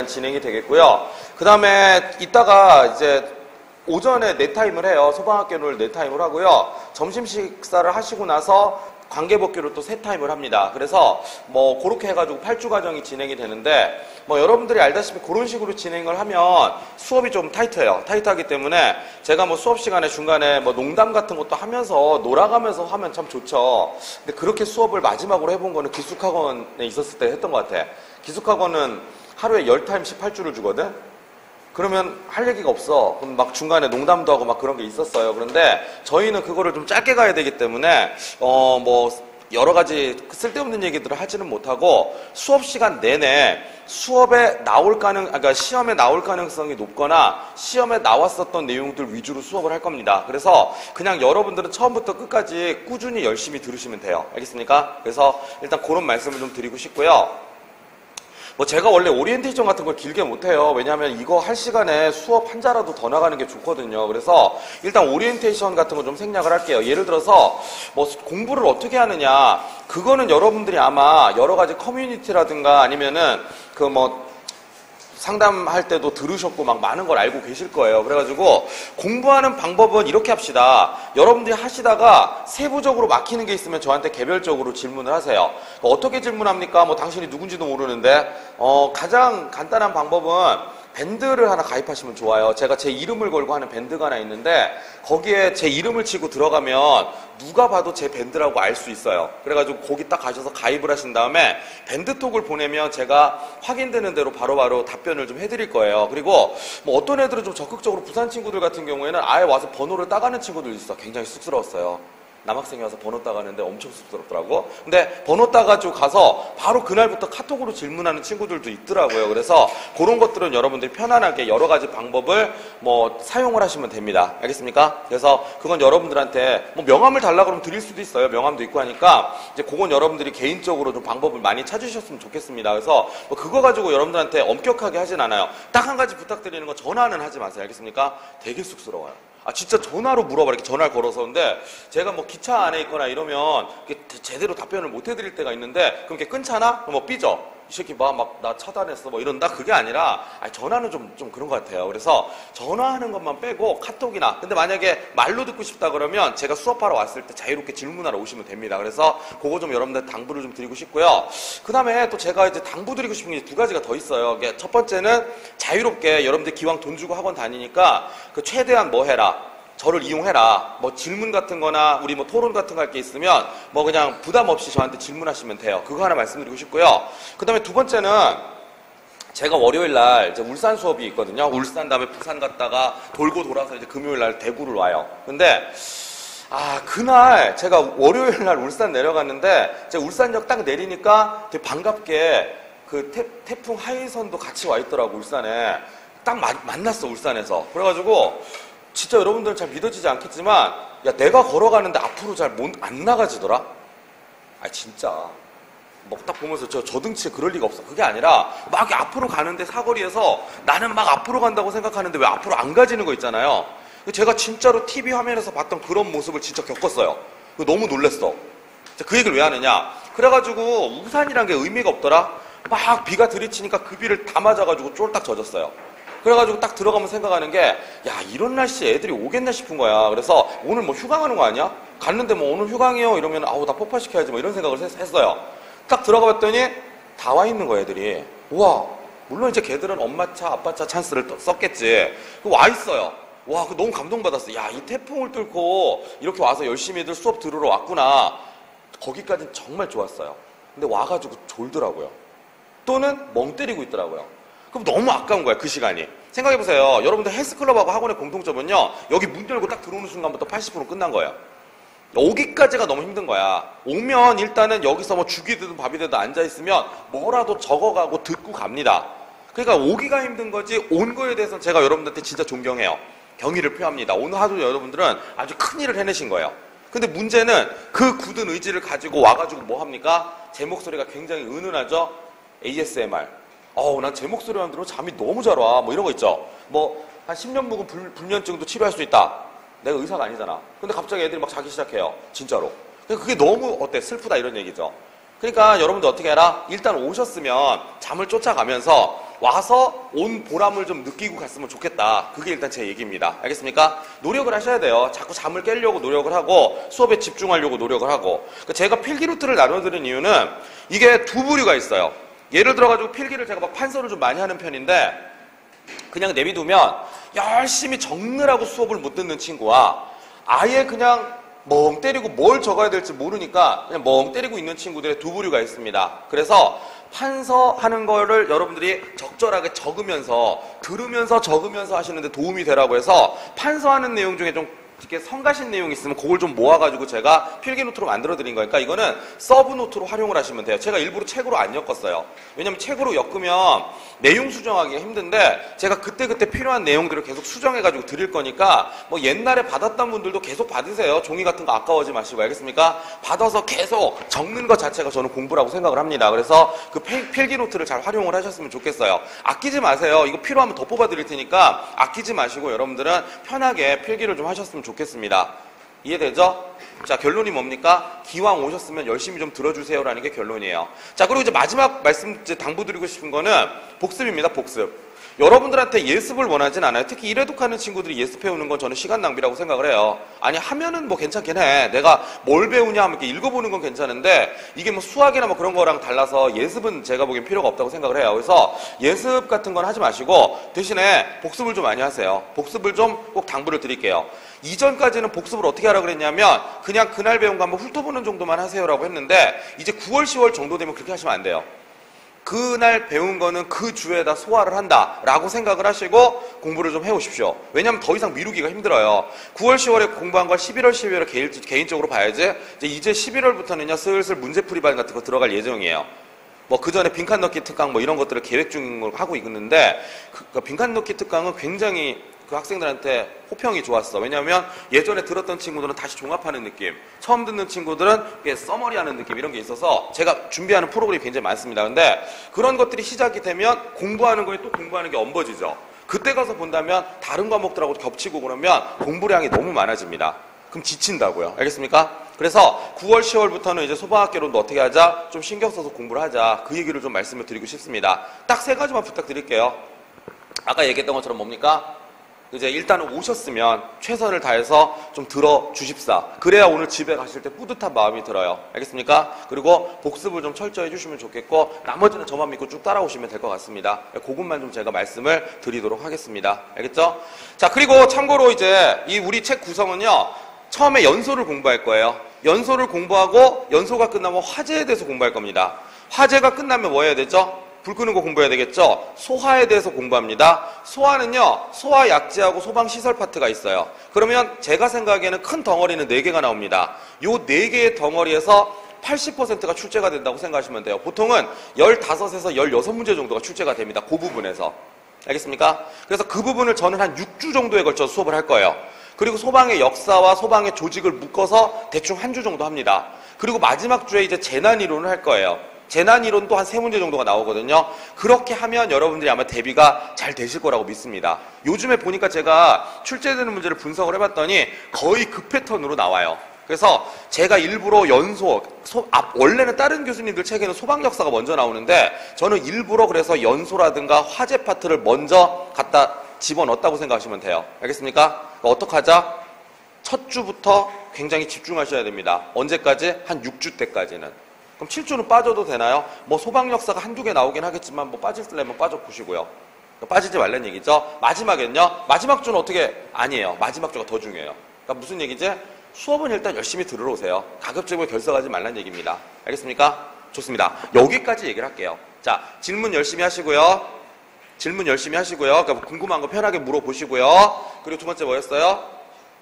진행이 되겠고요. 그 다음에 이따가 이제 오전에 넷타임을 해요. 소방학교를 넷타임을 하고요. 점심 식사를 하시고 나서 관계복귀로 또 세 타임을 합니다. 그래서 뭐 그렇게 해가지고 8주 과정이 진행이 되는데 뭐 여러분들이 알다시피 그런 식으로 진행을 하면 수업이 좀 타이트해요. 타이트하기 때문에 제가 뭐 수업 시간에 중간에 뭐 농담 같은 것도 하면서 놀아가면서 하면 참 좋죠. 근데 그렇게 수업을 마지막으로 해본 거는 기숙학원에 있었을 때 했던 것 같아. 기숙학원은 하루에 10타임씩 8주를 주거든? 그러면 할 얘기가 없어. 그럼 막 중간에 농담도 하고 막 그런 게 있었어요. 그런데 저희는 그거를 좀 짧게 가야 되기 때문에 뭐 여러 가지 쓸데없는 얘기들을 하지는 못하고 수업 시간 내내 수업에 그러니까 시험에 나올 가능성이 높거나 시험에 나왔었던 내용들 위주로 수업을 할 겁니다. 그래서 그냥 여러분들은 처음부터 끝까지 꾸준히 열심히 들으시면 돼요. 알겠습니까? 그래서 일단 그런 말씀을 좀 드리고 싶고요. 뭐 제가 원래 오리엔테이션 같은 걸 길게 못해요. 왜냐하면 이거 할 시간에 수업 한 자라도 더 나가는 게 좋거든요. 그래서 일단 오리엔테이션 같은 거 좀 생략을 할게요. 예를 들어서 뭐 공부를 어떻게 하느냐, 그거는 여러분들이 아마 여러 가지 커뮤니티라든가 아니면은 그 뭐 상담할 때도 들으셨고 막 많은 걸 알고 계실 거예요. 그래가지고 공부하는 방법은 이렇게 합시다. 여러분들이 하시다가 세부적으로 막히는 게 있으면 저한테 개별적으로 질문을 하세요. 어떻게 질문합니까? 뭐 당신이 누군지도 모르는데 가장 간단한 방법은 밴드를 하나 가입하시면 좋아요. 제가 제 이름을 걸고 하는 밴드가 하나 있는데 거기에 제 이름을 치고 들어가면 누가 봐도 제 밴드라고 알 수 있어요. 그래가지고 거기 딱 가셔서 가입을 하신 다음에 밴드톡을 보내면 제가 확인되는 대로 바로바로 답변을 좀 해드릴 거예요. 그리고 뭐 어떤 애들은 좀 적극적으로 부산 친구들 같은 경우에는 아예 와서 번호를 따가는 친구들 있어. 굉장히 쑥스러웠어요. 남학생이 와서 번호 따가는데 엄청 쑥스럽더라고. 근데 번호 따가지고 가서 바로 그날부터 카톡으로 질문하는 친구들도 있더라고요. 그래서 그런 것들은 여러분들이 편안하게 여러 가지 방법을 뭐 사용을 하시면 됩니다. 알겠습니까? 그래서 그건 여러분들한테 뭐 명함을 달라 그러면 드릴 수도 있어요. 명함도 있고 하니까 이제 그건 여러분들이 개인적으로 좀 방법을 많이 찾으셨으면 좋겠습니다. 그래서 뭐 그거 가지고 여러분들한테 엄격하게 하진 않아요. 딱 한 가지 부탁드리는 건 전화는 하지 마세요. 알겠습니까? 되게 쑥스러워요. 진짜 전화로 물어봐. 이렇게 전화를 걸어서. 근데 제가 뭐 기차 안에 있거나 이러면 제대로 답변을 못 해드릴 때가 있는데 그럼 이렇게 끊잖아? 그럼 뭐 삐져. 이 새끼 막 나 차단했어 뭐 이런다. 그게 아니라 전화는 좀 그런 것 같아요. 그래서 전화하는 것만 빼고 카톡이나, 근데 만약에 말로 듣고 싶다 그러면 제가 수업하러 왔을 때 자유롭게 질문하러 오시면 됩니다. 그래서 그거 좀 여러분들 당부를 좀 드리고 싶고요. 그 다음에 또 제가 이제 당부 드리고 싶은 게 두 가지가 더 있어요. 첫 번째는 자유롭게 여러분들 기왕 돈 주고 학원 다니니까 그 최대한 뭐 해라, 저를 이용해라. 뭐 질문 같은 거나 우리 뭐 토론 같은 거 할 게 있으면 뭐 그냥 부담 없이 저한테 질문하시면 돼요. 그거 하나 말씀드리고 싶고요. 그 다음에 두 번째는 제가 월요일 날 이제 울산 수업이 있거든요. 울산 다음에 부산 갔다가 돌고 돌아서 이제 금요일 날 대구를 와요. 근데 그날 제가 월요일 날 울산 내려갔는데 제가 울산역 딱 내리니까 되게 반갑게 그 태풍 하이선도 같이 와 있더라고. 울산에 딱 만났어. 울산에서. 그래가지고 진짜 여러분들은 잘 믿어지지 않겠지만 야, 내가 걸어가는데 앞으로 잘 안 나가지더라. 진짜 막 딱 보면서 저 등치에 그럴 리가 없어. 그게 아니라 막 앞으로 가는데 사거리에서 나는 막 앞으로 간다고 생각하는데 왜 앞으로 안 가지는 거 있잖아요. 제가 진짜로 TV 화면에서 봤던 그런 모습을 진짜 겪었어요. 너무 놀랬어. 그 얘기를 왜 하느냐, 그래가지고 우산이란 게 의미가 없더라. 막 비가 들이치니까 그 비를 다 맞아가지고 쫄딱 젖었어요. 그래가지고 딱 들어가면 생각하는 게, 야, 이런 날씨에 애들이 오겠나 싶은 거야. 그래서 오늘 뭐 휴강하는 거 아니야? 갔는데 뭐 오늘 휴강이요? 이러면 아우 나 폭발시켜야지 뭐 이런 생각을 했어요. 딱 들어가 봤더니 다 와 있는 거야, 애들이. 우와, 물론 이제 걔들은 엄마 차, 아빠 차 찬스를 썼겠지. 와 있어요. 와, 너무 감동받았어. 야, 이 태풍을 뚫고 이렇게 와서 열심히들 수업 들으러 왔구나. 거기까지는 정말 좋았어요. 근데 와가지고 졸더라고요. 또는 멍 때리고 있더라고요. 그럼 너무 아까운 거야, 그 시간이. 생각해보세요. 여러분들 헬스클럽하고 학원의 공통점은요, 여기 문 열고 딱 들어오는 순간부터 80% 끝난 거예요. 오기까지가 너무 힘든 거야. 오면 일단은 여기서 뭐 죽이 되든 밥이 되든 앉아있으면 뭐라도 적어가고 듣고 갑니다. 그러니까 오기가 힘든 거지, 온 거에 대해서는 제가 여러분들한테 진짜 존경해요. 경의를 표합니다. 오늘 하루 여러분들은 아주 큰 일을 해내신 거예요. 근데 문제는 그 굳은 의지를 가지고 와가지고 뭐 합니까? 제 목소리가 굉장히 은은하죠? ASMR. 난 제 목소리만 들으면 잠이 너무 잘 와. 뭐 이런 거 있죠. 뭐 한 10년 묵은 불면증도 치료할 수 있다. 내가 의사가 아니잖아. 근데 갑자기 애들이 막 자기 시작해요. 진짜로. 그게 너무 슬프다 이런 얘기죠. 그러니까 여러분들 어떻게 해라? 일단 오셨으면 잠을 쫓아가면서 와서 온 보람을 좀 느끼고 갔으면 좋겠다. 그게 일단 제 얘기입니다. 알겠습니까? 노력을 하셔야 돼요. 자꾸 잠을 깨려고 노력을 하고 수업에 집중하려고 노력을 하고. 제가 필기 루트를 나눠드린 이유는 이게 두 부류가 있어요. 예를 들어가지고 필기를 제가 막 판서를 좀 많이 하는 편인데 그냥 내비두면 열심히 적느라고 수업을 못 듣는 친구와 아예 그냥 멍 때리고 뭘 적어야 될지 모르니까 그냥 멍 때리고 있는 친구들의 두 부류가 있습니다. 그래서 판서하는 거를 여러분들이 적절하게 적으면서 들으면서 적으면서 하시는데 도움이 되라고 해서 판서하는 내용 중에 좀 이렇게 성가신 내용이 있으면 그걸 좀 모아가지고 제가 필기 노트로 만들어 드린 거니까 이거는 서브 노트로 활용을 하시면 돼요. 제가 일부러 책으로 안 엮었어요. 왜냐면 책으로 엮으면 내용 수정하기가 힘든데 제가 그때그때 필요한 내용들을 계속 수정해가지고 드릴 거니까 뭐 옛날에 받았던 분들도 계속 받으세요. 종이 같은 거 아까워하지 마시고. 알겠습니까? 받아서 계속 적는 것 자체가 저는 공부라고 생각을 합니다. 그래서 그 필기 노트를 잘 활용을 하셨으면 좋겠어요. 아끼지 마세요. 이거 필요하면 더 뽑아 드릴 테니까 아끼지 마시고 여러분들은 편하게 필기를 좀 하셨으면 좋겠습니다. 이해되죠? 자, 결론이 뭡니까? 기왕 오셨으면 열심히 좀 들어주세요라는 게 결론이에요. 자, 그리고 이제 마지막 말씀, 이제 당부드리고 싶은 거는 복습입니다, 복습. 여러분들한테 예습을 원하진 않아요. 특히 일회독하는 친구들이 예습해오는 건 저는 시간 낭비라고 생각을 해요. 아니, 하면은 뭐 괜찮긴 해. 내가 뭘 배우냐 하면 이렇게 읽어보는 건 괜찮은데 이게 뭐 수학이나 뭐 그런 거랑 달라서 예습은 제가 보기엔 필요가 없다고 생각을 해요. 그래서 예습 같은 건 하지 마시고 대신에 복습을 좀 많이 하세요. 복습을 좀 꼭 당부를 드릴게요. 이전까지는 복습을 어떻게 하라고 그랬냐면 그냥 그날 배운 거 한번 훑어보는 정도만 하세요라고 했는데 이제 9월, 10월 정도 되면 그렇게 하시면 안 돼요. 그날 배운 거는 그 주에다 소화를 한다라고 생각을 하시고 공부를 좀 해오십시오. 왜냐하면 더 이상 미루기가 힘들어요. 9월, 10월에 공부한 걸 11월, 12월에 개인적으로 봐야지 이제 11월부터는요 슬슬 문제풀이반 같은 거 들어갈 예정이에요. 뭐 그 전에 빈칸 넣기 특강 뭐 이런 것들을 계획 중인 걸 하고 있는데 그 빈칸 넣기 특강은 굉장히 그 학생들한테 호평이 좋았어. 왜냐하면 예전에 들었던 친구들은 다시 종합하는 느낌, 처음 듣는 친구들은 써머리하는 느낌 이런 게 있어서 제가 준비하는 프로그램이 굉장히 많습니다. 근데 그런 것들이 시작이 되면 공부하는 거에 또 공부하는 게 엄버지죠. 그때 가서 본다면 다른 과목들하고 겹치고 그러면 공부량이 너무 많아집니다. 그럼 지친다고요. 알겠습니까? 그래서 9월, 10월부터는 이제 소방학개론도 어떻게 하자? 좀 신경 써서 공부를 하자. 그 얘기를 좀 말씀을 드리고 싶습니다. 딱 3가지만 부탁드릴게요. 아까 얘기했던 것처럼 뭡니까? 이제 일단은 오셨으면 최선을 다해서 좀 들어주십사. 그래야 오늘 집에 가실 때 뿌듯한 마음이 들어요. 알겠습니까? 그리고 복습을 좀 철저히 해주시면 좋겠고 나머지는 저만 믿고 쭉 따라오시면 될 것 같습니다. 그것만 좀 제가 말씀을 드리도록 하겠습니다. 알겠죠? 자, 그리고 참고로 이제 이 우리 책 구성은요. 처음에 연소를 공부할 거예요. 연소를 공부하고 연소가 끝나면 화재에 대해서 공부할 겁니다. 화재가 끝나면 뭐 해야 되죠? 불 끄는 거 공부해야 되겠죠? 소화에 대해서 공부합니다. 소화는요, 소화 약재하고 소방시설 파트가 있어요. 그러면 제가 생각에는 큰 덩어리는 4개가 나옵니다. 요 4개의 덩어리에서 80%가 출제가 된다고 생각하시면 돼요. 보통은 15에서 16문제 정도가 출제가 됩니다. 그 부분에서. 알겠습니까? 그래서 그 부분을 저는 한 6주 정도에 걸쳐서 수업을 할 거예요. 그리고 소방의 역사와 소방의 조직을 묶어서 대충 한 주 정도 합니다. 그리고 마지막 주에 이제 재난이론을 할 거예요. 재난이론도 한 3문제 정도가 나오거든요. 그렇게 하면 여러분들이 아마 대비가 잘 되실 거라고 믿습니다. 요즘에 보니까 제가 출제되는 문제를 분석을 해봤더니 거의 그 패턴으로 나와요. 그래서 제가 일부러 연소, 원래는 다른 교수님들 책에는 소방 역사가 먼저 나오는데 저는 일부러 그래서 연소라든가 화재 파트를 먼저 갖다 집어넣었다고 생각하시면 돼요. 알겠습니까? 어떡하자? 첫 주부터 굉장히 집중하셔야 됩니다. 언제까지? 한 6주 때까지는. 그럼 7주는 빠져도 되나요? 뭐 소방 역사가 한두 개 나오긴 하겠지만 뭐 빠질려면 빠져보시고요. 빠지지 말라는 얘기죠. 마지막엔요. 마지막 주는 어떻게? 아니에요. 마지막 주가 더 중요해요. 그러니까 무슨 얘기지? 수업은 일단 열심히 들으러 오세요. 가급적이면 결석하지 말라는 얘기입니다. 알겠습니까? 좋습니다. 여기까지 얘기를 할게요. 자, 질문 열심히 하시고요. 질문 열심히 하시고요. 그러니까 궁금한 거 편하게 물어보시고요. 그리고 두 번째 뭐였어요?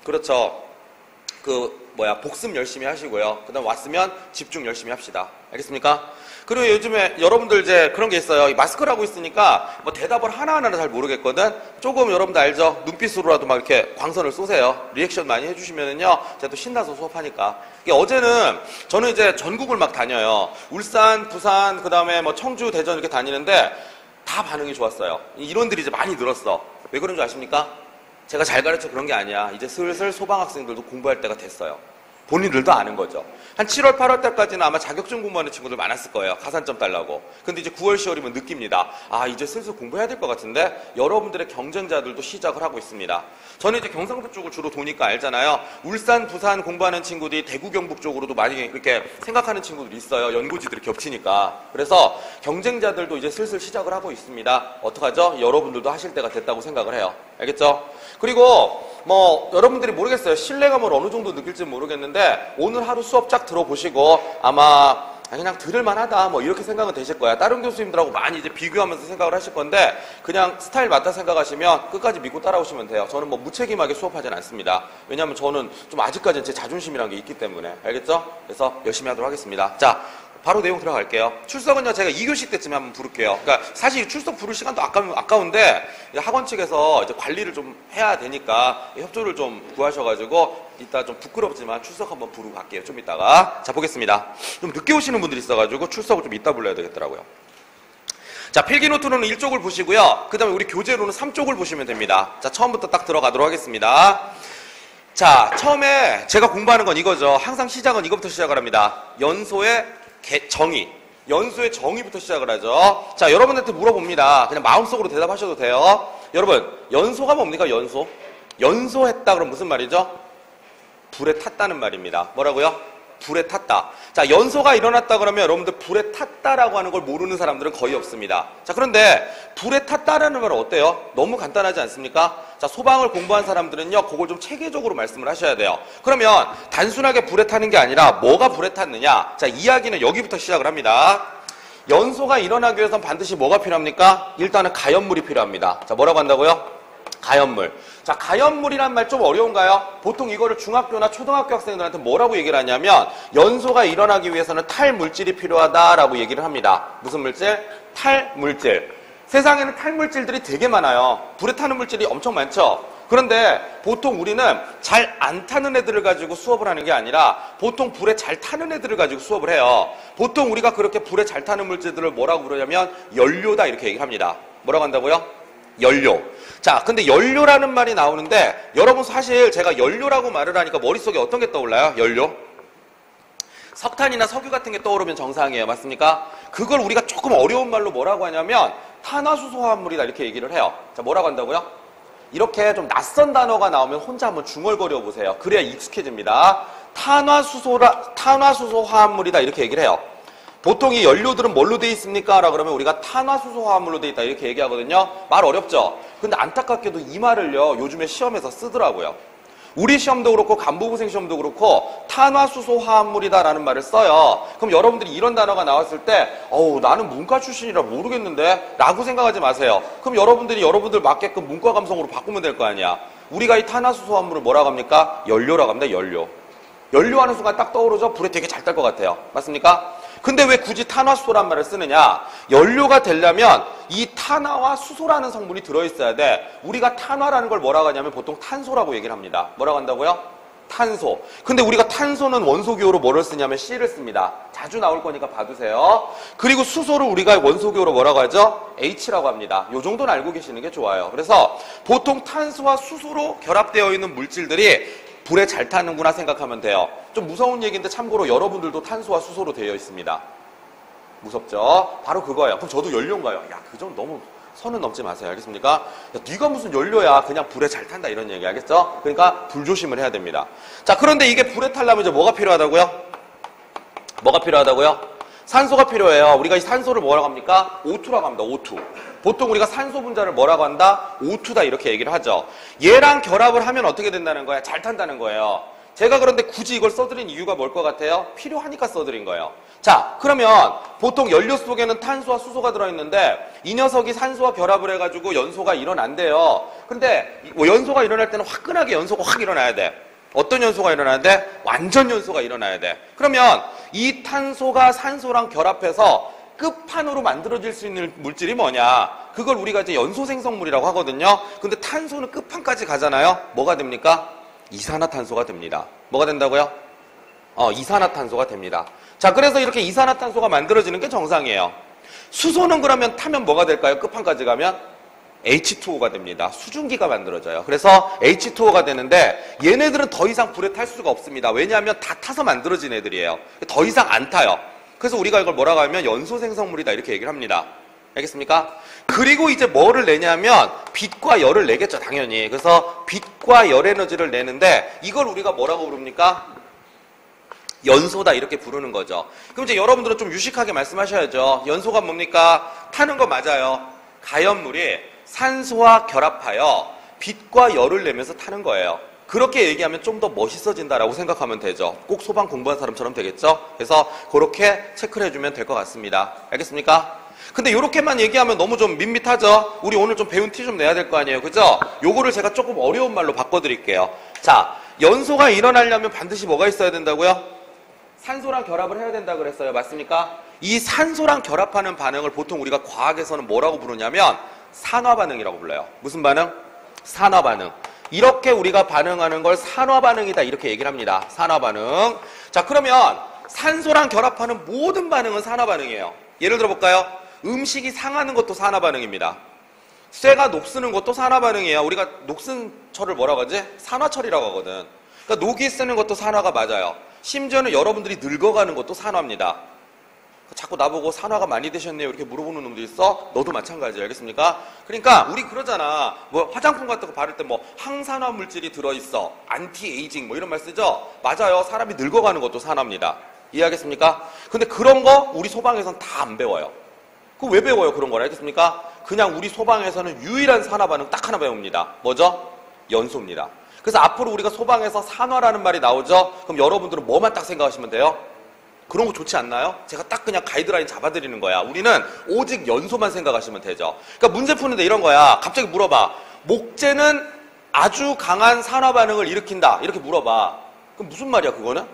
그렇죠. 복습 열심히 하시고요. 그 다음 왔으면 집중 열심히 합시다. 알겠습니까? 그리고 요즘에 여러분들 이제 그런 게 있어요. 마스크를 하고 있으니까 뭐 대답을 하나하나 잘 모르겠거든? 조금 여러분들 알죠? 눈빛으로라도 막 이렇게 광선을 쏘세요. 리액션 많이 해주시면은요. 제가 또 신나서 수업하니까. 어제는 저는 이제 전국을 막 다녀요. 울산, 부산, 그 다음에 뭐 청주, 대전 이렇게 다니는데 다 반응이 좋았어요. 이론들이 이제 많이 늘었어. 왜 그런 줄 아십니까? 제가 잘 가르쳐 그런 게 아니야. 이제 슬슬 소방학생들도 공부할 때가 됐어요. 본인들도 아는 거죠. 한 7월, 8월 때까지는 아마 자격증 공부하는 친구들 많았을 거예요. 가산점 달라고. 근데 이제 9월, 10월이면 느낍니다. 아, 이제 슬슬 공부해야 될 것 같은데 여러분들의 경쟁자들도 시작을 하고 있습니다. 저는 이제 경상도 쪽을 주로 도니까 알잖아요. 울산, 부산 공부하는 친구들이 대구, 경북 쪽으로도 많이 이렇게 생각하는 친구들이 있어요. 연고지들이 겹치니까. 그래서 경쟁자들도 이제 슬슬 시작을 하고 있습니다. 어떡하죠? 여러분들도 하실 때가 됐다고 생각을 해요. 알겠죠? 그리고 뭐 여러분들이 모르겠어요. 신뢰감을 어느 정도 느낄지 모르겠는데 오늘 하루 수업 쫙 들어보시고 아마 그냥 들을만하다 뭐 이렇게 생각은 되실 거야. 다른 교수님들하고 많이 이제 비교하면서 생각을 하실 건데 그냥 스타일 맞다 생각하시면 끝까지 믿고 따라오시면 돼요. 저는 뭐 무책임하게 수업하진 않습니다. 왜냐하면 저는 좀 아직까지는 제 자존심이라는 게 있기 때문에. 알겠죠? 그래서 열심히 하도록 하겠습니다. 자, 바로 내용 들어갈게요. 출석은요, 제가 2교시 때쯤에 한번 부를게요. 그러니까 사실 출석 부를 시간도 아까운데 학원 측에서 이제 관리를 좀 해야 되니까 협조를 좀 구하셔가지고 이따 좀 부끄럽지만 출석 한번 부르고 갈게요. 좀 이따가. 자, 보겠습니다. 좀 늦게 오시는 분들이 있어가지고 출석을 좀 이따 불러야 되겠더라고요. 자, 필기노트로는 1쪽을 보시고요. 그 다음에 우리 교재로는 3쪽을 보시면 됩니다. 자, 처음부터 딱 들어가도록 하겠습니다. 자, 처음에 제가 공부하는 건 이거죠. 항상 시작은 이거부터 시작을 합니다. 연소의 정의. 연소의 정의부터 시작을 하죠. 자, 여러분한테 물어봅니다. 그냥 마음속으로 대답하셔도 돼요. 여러분, 연소가 뭡니까, 연소? 연소했다 그럼 무슨 말이죠? 불에 탔다는 말입니다. 뭐라고요? 불에 탔다. 자, 연소가 일어났다 그러면 여러분들 불에 탔다라고 하는 걸 모르는 사람들은 거의 없습니다. 자, 그런데 불에 탔다라는 말은 어때요? 너무 간단하지 않습니까? 자, 소방을 공부한 사람들은요, 그걸 좀 체계적으로 말씀을 하셔야 돼요. 그러면 단순하게 불에 타는 게 아니라 뭐가 불에 탔느냐? 자, 이야기는 여기부터 시작을 합니다. 연소가 일어나기 위해서는 반드시 뭐가 필요합니까? 일단은 가연물이 필요합니다. 자, 뭐라고 한다고요? 가연물. 자, 가연물이란 말 좀 어려운가요? 보통 이거를 중학교나 초등학교 학생들한테 뭐라고 얘기를 하냐면 연소가 일어나기 위해서는 탈물질이 필요하다라고 얘기를 합니다. 무슨 물질? 탈물질. 세상에는 탈물질들이 되게 많아요. 불에 타는 물질이 엄청 많죠? 그런데 보통 우리는 잘 안 타는 애들을 가지고 수업을 하는 게 아니라 보통 불에 잘 타는 애들을 가지고 수업을 해요. 보통 우리가 그렇게 불에 잘 타는 물질들을 뭐라고 부르냐면 연료다 이렇게 얘기를 합니다. 뭐라고 한다고요? 연료. 자, 근데 연료라는 말이 나오는데 여러분 사실 제가 연료라고 말을 하니까 머릿속에 어떤 게 떠올라요? 연료? 석탄이나 석유 같은 게 떠오르면 정상이에요. 맞습니까? 그걸 우리가 조금 어려운 말로 뭐라고 하냐면 탄화수소화합물이다 이렇게 얘기를 해요. 자, 뭐라고 한다고요? 이렇게 좀 낯선 단어가 나오면 혼자 한번 중얼거려 보세요. 그래야 익숙해집니다. 탄화수소화합물이다 이렇게 얘기를 해요. 보통 이 연료들은 뭘로 돼 있습니까? 라고 그러면 우리가 탄화수소화합물로 돼 있다 이렇게 얘기하거든요. 말 어렵죠? 근데 안타깝게도 이 말을요 요즘에 시험에서 쓰더라고요. 우리 시험도 그렇고 간부부생 시험도 그렇고 탄화수소화합물이다라는 말을 써요. 그럼 여러분들이 이런 단어가 나왔을 때 나는 문과 출신이라 모르겠는데 라고 생각하지 마세요. 그럼 여러분들 맞게끔 문과 감성으로 바꾸면 될 거 아니야. 우리가 이 탄화수소화합물을 뭐라고 합니까? 연료라고 합니다. 연료. 연료하는 순간 딱 떠오르죠? 불에 되게 잘 탈 것 같아요. 맞습니까? 근데 왜 굳이 탄화수소란 말을 쓰느냐? 연료가 되려면 이 탄화와 수소라는 성분이 들어있어야 돼. 우리가 탄화라는 걸 뭐라고 하냐면 보통 탄소라고 얘기를 합니다. 뭐라고 한다고요? 탄소. 근데 우리가 탄소는 원소기호로 뭐를 쓰냐면 C를 씁니다. 자주 나올 거니까 봐두세요. 그리고 수소를 우리가 원소기호로 뭐라고 하죠? H라고 합니다. 요 정도는 알고 계시는 게 좋아요. 그래서 보통 탄소와 수소로 결합되어 있는 물질들이 불에 잘 타는구나 생각하면 돼요. 좀 무서운 얘기인데 참고로 여러분들도 탄소와 수소로 되어 있습니다. 무섭죠? 바로 그거예요. 그럼 저도 연료인가요? 야, 그 정도 너무 선은 넘지 마세요. 알겠습니까? 야, 네가 무슨 연료야. 그냥 불에 잘 탄다 이런 얘기 알겠죠? 그러니까 불조심을 해야 됩니다. 자, 그런데 이게 불에 타려면 이제 뭐가 필요하다고요? 뭐가 필요하다고요? 산소가 필요해요. 우리가 이 산소를 뭐라고 합니까? O2라고 합니다. O2. 보통 우리가 산소 분자를 뭐라고 한다? O2다 이렇게 얘기를 하죠. 얘랑 결합을 하면 어떻게 된다는 거야? 잘 탄다는 거예요. 제가 그런데 굳이 이걸 써드린 이유가 뭘 것 같아요? 필요하니까 써드린 거예요. 자, 그러면 보통 연료 속에는 탄소와 수소가 들어있는데 이 녀석이 산소와 결합을 해가지고 연소가 일어난대요. 근데 연소가 일어날 때는 화끈하게 연소가 확 일어나야 돼. 어떤 연소가 일어나야 돼? 완전 연소가 일어나야 돼. 그러면 이 탄소가 산소랑 결합해서 끝판으로 만들어질 수 있는 물질이 뭐냐? 그걸 우리가 이제 연소 생성물이라고 하거든요. 근데 탄소는 끝판까지 가잖아요. 뭐가 됩니까? 이산화탄소가 됩니다. 뭐가 된다고요? 이산화탄소가 됩니다. 자, 그래서 이렇게 이산화탄소가 만들어지는 게 정상이에요. 수소는 그러면 타면 뭐가 될까요? 끝판까지 가면? H2O가 됩니다. 수증기가 만들어져요. 그래서 H2O가 되는데 얘네들은 더 이상 불에 탈 수가 없습니다. 왜냐하면 다 타서 만들어진 애들이에요. 더 이상 안 타요. 그래서 우리가 이걸 뭐라고 하면 연소 생성물이다 이렇게 얘기를 합니다. 알겠습니까? 그리고 이제 뭐를 내냐면 빛과 열을 내겠죠, 당연히. 그래서 빛과 열 에너지를 내는데 이걸 우리가 뭐라고 부릅니까? 연소다 이렇게 부르는 거죠. 그럼 이제 여러분들은 좀 유식하게 말씀하셔야죠. 연소가 뭡니까? 타는 거 맞아요. 가연물이 산소와 결합하여 빛과 열을 내면서 타는 거예요. 그렇게 얘기하면 좀 더 멋있어진다라고 생각하면 되죠. 꼭 소방 공부한 사람처럼 되겠죠? 그래서 그렇게 체크를 해주면 될 것 같습니다. 알겠습니까? 근데 이렇게만 얘기하면 너무 좀 밋밋하죠? 우리 오늘 좀 배운 티 좀 내야 될 거 아니에요? 그죠? 요거를 제가 조금 어려운 말로 바꿔드릴게요. 자, 연소가 일어나려면 반드시 뭐가 있어야 된다고요? 산소랑 결합을 해야 된다 그랬어요. 맞습니까? 이 산소랑 결합하는 반응을 보통 우리가 과학에서는 뭐라고 부르냐면 산화반응이라고 불러요. 무슨 반응? 산화반응. 이렇게 우리가 반응하는 걸 산화반응이다 이렇게 얘기를 합니다. 산화반응. 자, 그러면 산소랑 결합하는 모든 반응은 산화반응이에요. 예를 들어 볼까요? 음식이 상하는 것도 산화반응입니다. 쇠가 녹쓰는 것도 산화반응이에요. 우리가 녹슨 철을 뭐라고 하지? 산화철이라고 하거든. 그러니까 녹이 쓰는 것도 산화가 맞아요. 심지어는 여러분들이 늙어가는 것도 산화입니다. 자꾸 나보고 산화가 많이 되셨네요 이렇게 물어보는 놈들 있어? 너도 마찬가지예요. 알겠습니까? 그러니까 우리 그러잖아. 뭐 화장품 같은 거 바를 때 뭐 항산화 물질이 들어있어. 안티에이징 뭐 이런 말 쓰죠? 맞아요. 사람이 늙어가는 것도 산화입니다. 이해하겠습니까? 근데 그런 거 우리 소방에서는 다 안 배워요. 그거 왜 배워요? 그런 걸 알겠습니까? 그냥 우리 소방에서는 유일한 산화 반응 딱 하나 배웁니다. 뭐죠? 연소입니다. 그래서 앞으로 우리가 소방에서 산화라는 말이 나오죠? 그럼 여러분들은 뭐만 딱 생각하시면 돼요? 그런 거 좋지 않나요? 제가 딱 그냥 가이드라인 잡아드리는 거야. 우리는 오직 연소만 생각하시면 되죠. 그러니까 문제 푸는데 이런 거야. 갑자기 물어봐. 목재는 아주 강한 산화 반응을 일으킨다. 이렇게 물어봐. 그럼 무슨 말이야 그거는?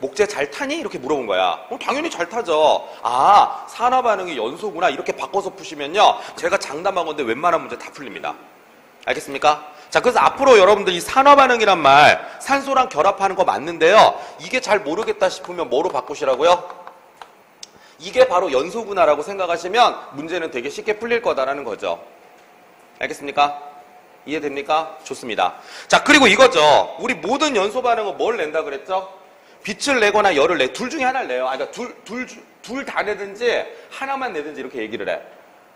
목재 잘 타니? 이렇게 물어본 거야. 당연히 잘 타죠. 아, 산화 반응이 연소구나. 이렇게 바꿔서 푸시면요. 제가 장담한 건데 웬만한 문제 다 풀립니다. 알겠습니까? 자, 그래서 앞으로 여러분들 이 산화 반응이란 말, 산소랑 결합하는 거 맞는데요. 이게 잘 모르겠다 싶으면 뭐로 바꾸시라고요? 이게 바로 연소구나라고 생각하시면 문제는 되게 쉽게 풀릴 거다라는 거죠. 알겠습니까? 이해됩니까? 좋습니다. 자, 그리고 이거죠. 우리 모든 연소 반응은 뭘 낸다 그랬죠? 빛을 내거나 열을 내. 둘 중에 하나를 내요. 그러니까 둘 다 내든지 하나만 내든지 이렇게 얘기를 해.